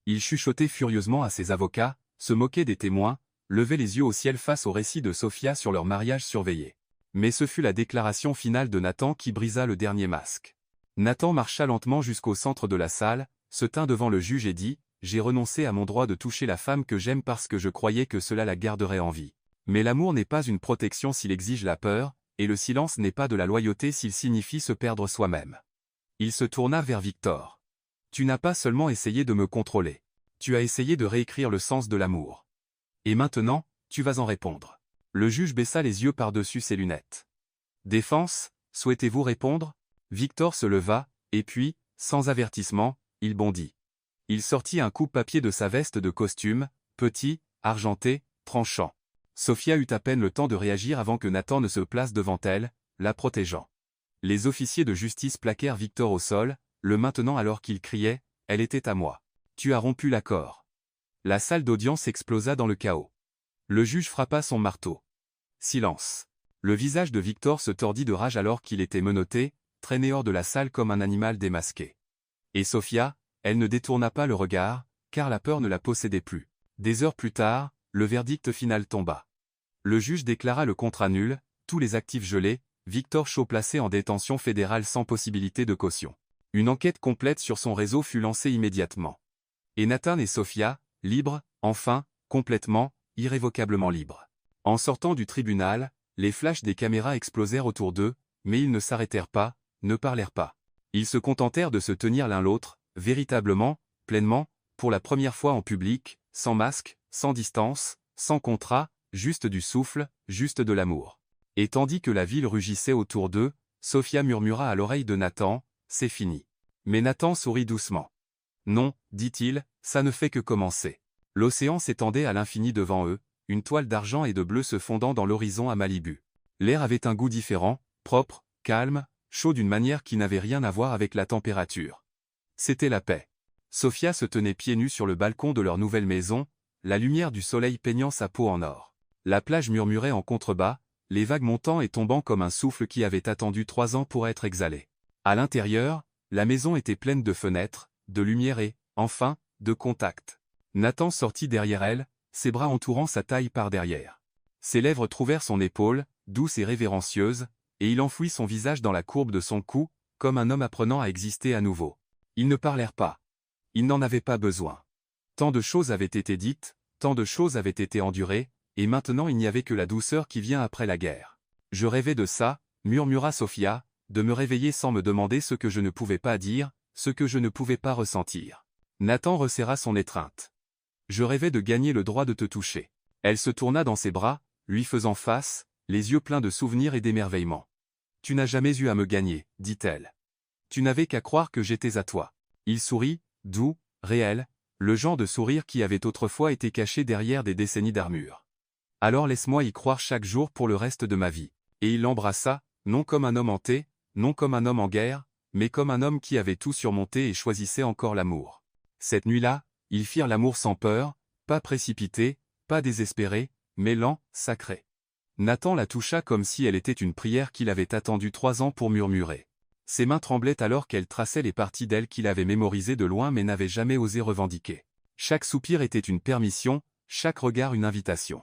Il chuchotait furieusement à ses avocats, se moquait des témoins, levaient les yeux au ciel face au récit de Sophia sur leur mariage surveillé. Mais ce fut la déclaration finale de Nathan qui brisa le dernier masque. Nathan marcha lentement jusqu'au centre de la salle, se tint devant le juge et dit « J'ai renoncé à mon droit de toucher la femme que j'aime parce que je croyais que cela la garderait en vie. Mais l'amour n'est pas une protection s'il exige la peur, et le silence n'est pas de la loyauté s'il signifie se perdre soi-même. » Il se tourna vers Victor. « Tu n'as pas seulement essayé de me contrôler. Tu as essayé de réécrire le sens de l'amour. Et maintenant, tu vas en répondre. » Le juge baissa les yeux par-dessus ses lunettes. « Défense, souhaitez-vous répondre ?» Victor se leva, et puis, sans avertissement, il bondit. Il sortit un coupe-papier de sa veste de costume, petit, argenté, tranchant. Sophia eut à peine le temps de réagir avant que Nathan ne se place devant elle, la protégeant. Les officiers de justice plaquèrent Victor au sol, le maintenant alors qu'il criait « Elle était à moi. Tu as rompu l'accord. » La salle d'audience explosa dans le chaos. Le juge frappa son marteau. Silence. Le visage de Victor se tordit de rage alors qu'il était menotté, traîné hors de la salle comme un animal démasqué. Et Sophia, elle ne détourna pas le regard, car la peur ne la possédait plus. Des heures plus tard, le verdict final tomba. Le juge déclara le contrat nul, tous les actifs gelés, Victor Shaw placé en détention fédérale sans possibilité de caution. Une enquête complète sur son réseau fut lancée immédiatement. Et Nathan et Sophia, libres, enfin, complètement, irrévocablement libres. En sortant du tribunal, les flashs des caméras explosèrent autour d'eux, mais ils ne s'arrêtèrent pas, ne parlèrent pas. Ils se contentèrent de se tenir l'un l'autre, véritablement, pleinement, pour la première fois en public, sans masque, sans distance, sans contrat, juste du souffle, juste de l'amour. Et tandis que la ville rugissait autour d'eux, Sophia murmura à l'oreille de Nathan, « C'est fini. » Mais Nathan sourit doucement. « Non, dit-il, ça ne fait que commencer. » L'océan s'étendait à l'infini devant eux, une toile d'argent et de bleu se fondant dans l'horizon à Malibu. L'air avait un goût différent, propre, calme, chaud d'une manière qui n'avait rien à voir avec la température. C'était la paix. Sophia se tenait pieds nus sur le balcon de leur nouvelle maison, la lumière du soleil peignant sa peau en or. La plage murmurait en contrebas, les vagues montant et tombant comme un souffle qui avait attendu 3 ans pour être exhalé. À l'intérieur, la maison était pleine de fenêtres, de lumière et, enfin, de contact. Nathan sortit derrière elle, ses bras entourant sa taille par derrière. Ses lèvres trouvèrent son épaule, douce et révérencieuse, et il enfouit son visage dans la courbe de son cou, comme un homme apprenant à exister à nouveau. Ils ne parlèrent pas. Ils n'en avaient pas besoin. Tant de choses avaient été dites, tant de choses avaient été endurées, et maintenant il n'y avait que la douceur qui vient après la guerre. « Je rêvais de ça, » murmura Sophia, « de me réveiller sans me demander ce que je ne pouvais pas dire, ce que je ne pouvais pas ressentir. » Nathan resserra son étreinte. « Je rêvais de gagner le droit de te toucher. » Elle se tourna dans ses bras, lui faisant face, les yeux pleins de souvenirs et d'émerveillement. « Tu n'as jamais eu à me gagner, dit-elle. Tu n'avais qu'à croire que j'étais à toi. » Il sourit, doux, réel, le genre de sourire qui avait autrefois été caché derrière des décennies d'armure. « Alors laisse-moi y croire chaque jour pour le reste de ma vie. » Et il l'embrassa, non comme un homme hanté, non comme un homme en guerre, mais comme un homme qui avait tout surmonté et choisissait encore l'amour. Cette nuit-là, ils firent l'amour sans peur, pas précipité, pas désespéré, mais lent, sacré. Nathan la toucha comme si elle était une prière qu'il avait attendue 3 ans pour murmurer. Ses mains tremblaient alors qu'elle traçait les parties d'elle qu'il avait mémorisées de loin mais n'avait jamais osé revendiquer. Chaque soupir était une permission, chaque regard une invitation.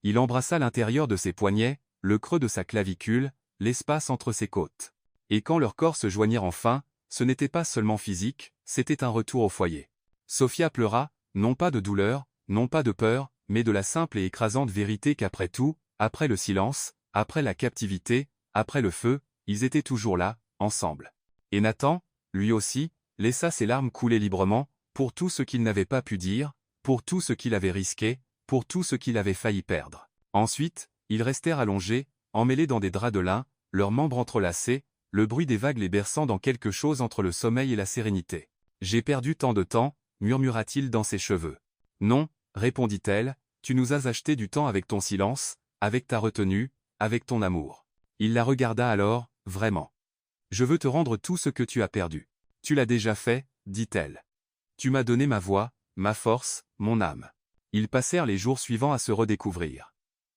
Il embrassa l'intérieur de ses poignets, le creux de sa clavicule, l'espace entre ses côtes. Et quand leurs corps se joignirent enfin, ce n'était pas seulement physique, c'était un retour au foyer. Sophia pleura, non pas de douleur, non pas de peur, mais de la simple et écrasante vérité qu'après tout, après le silence, après la captivité, après le feu, ils étaient toujours là, ensemble. Et Nathan, lui aussi, laissa ses larmes couler librement, pour tout ce qu'il n'avait pas pu dire, pour tout ce qu'il avait risqué, pour tout ce qu'il avait failli perdre. Ensuite, ils restèrent allongés, emmêlés dans des draps de lin, leurs membres entrelacés, le bruit des vagues les berçant dans quelque chose entre le sommeil et la sérénité. « J'ai perdu tant de temps, » murmura-t-il dans ses cheveux. « Non, » répondit-elle, « tu nous as acheté du temps avec ton silence, avec ta retenue, avec ton amour. » Il la regarda alors, vraiment. « Je veux te rendre tout ce que tu as perdu. »« Tu l'as déjà fait, » dit-elle. « Tu m'as donné ma voix, ma force, mon âme. » Ils passèrent les jours suivants à se redécouvrir.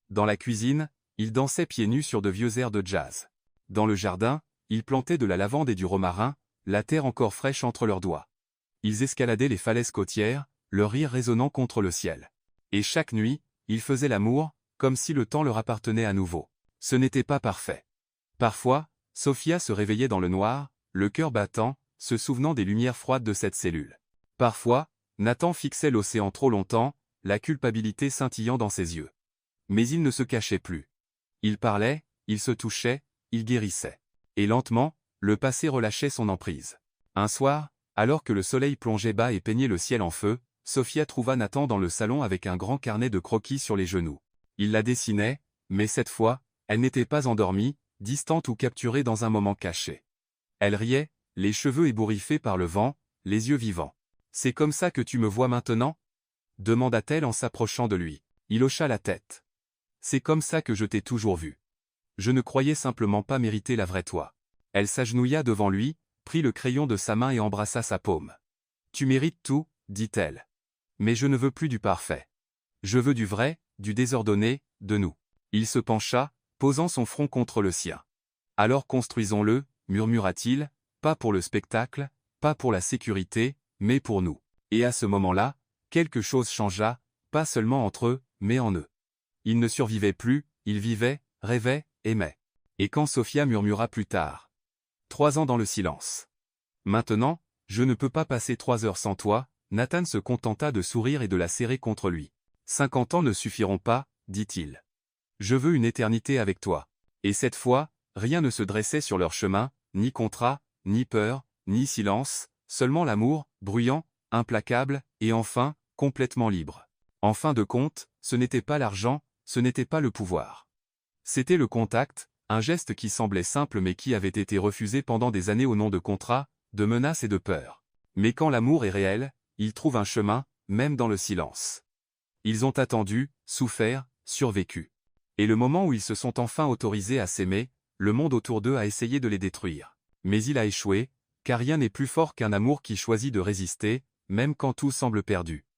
Dans la cuisine, ils dansaient pieds nus sur de vieux airs de jazz. Dans le jardin, ils plantaient de la lavande et du romarin, la terre encore fraîche entre leurs doigts. Ils escaladaient les falaises côtières, leur rire résonnant contre le ciel. Et chaque nuit, Ils faisaient l'amour, comme si le temps leur appartenait à nouveau. Ce n'était pas parfait. Parfois, Sophia se réveillait dans le noir, le cœur battant, se souvenant des lumières froides de cette cellule. Parfois, Nathan fixait l'océan trop longtemps, la culpabilité scintillant dans ses yeux. Mais il ne se cachait plus. Il parlait, il se touchait, il guérissait. Et lentement, le passé relâchait son emprise. Un soir, alors que le soleil plongeait bas et peignait le ciel en feu, Sophia trouva Nathan dans le salon avec un grand carnet de croquis sur les genoux. Il la dessinait, mais cette fois, elle n'était pas endormie, distante ou capturée dans un moment caché. Elle riait, les cheveux ébouriffés par le vent, les yeux vivants. « C'est comme ça que tu me vois maintenant ?» demanda-t-elle en s'approchant de lui. Il hocha la tête. « C'est comme ça que je t'ai toujours vu. Je ne croyais simplement pas mériter la vraie toi. » Elle s'agenouilla devant lui, prit le crayon de sa main et embrassa sa paume. « Tu mérites tout, dit-elle. Mais je ne veux plus du parfait. Je veux du vrai, du désordonné, de nous. » Il se pencha, posant son front contre le sien. « Alors construisons-le, murmura-t-il, pas pour le spectacle, pas pour la sécurité, mais pour nous. » Et à ce moment-là, quelque chose changea, pas seulement entre eux, mais en eux. Ils ne survivaient plus, ils vivaient, rêvaient, aimaient. Et quand Sophia murmura plus tard. 3 ans dans le silence. Maintenant, je ne peux pas passer 3 heures sans toi, Nathan se contenta de sourire et de la serrer contre lui. 50 ans ne suffiront pas, dit-il. Je veux une éternité avec toi. Et cette fois, rien ne se dressait sur leur chemin, ni contrat, ni peur, ni silence, seulement l'amour, bruyant, implacable, et enfin, complètement libre. En fin de compte, ce n'était pas l'argent, ce n'était pas le pouvoir. C'était le contact, un geste qui semblait simple mais qui avait été refusé pendant des années au nom de contrats, de menaces et de peur. Mais quand l'amour est réel, il trouve un chemin, même dans le silence. Ils ont attendu, souffert, survécu. Et le moment où ils se sont enfin autorisés à s'aimer, le monde autour d'eux a essayé de les détruire. Mais il a échoué, car rien n'est plus fort qu'un amour qui choisit de résister, même quand tout semble perdu.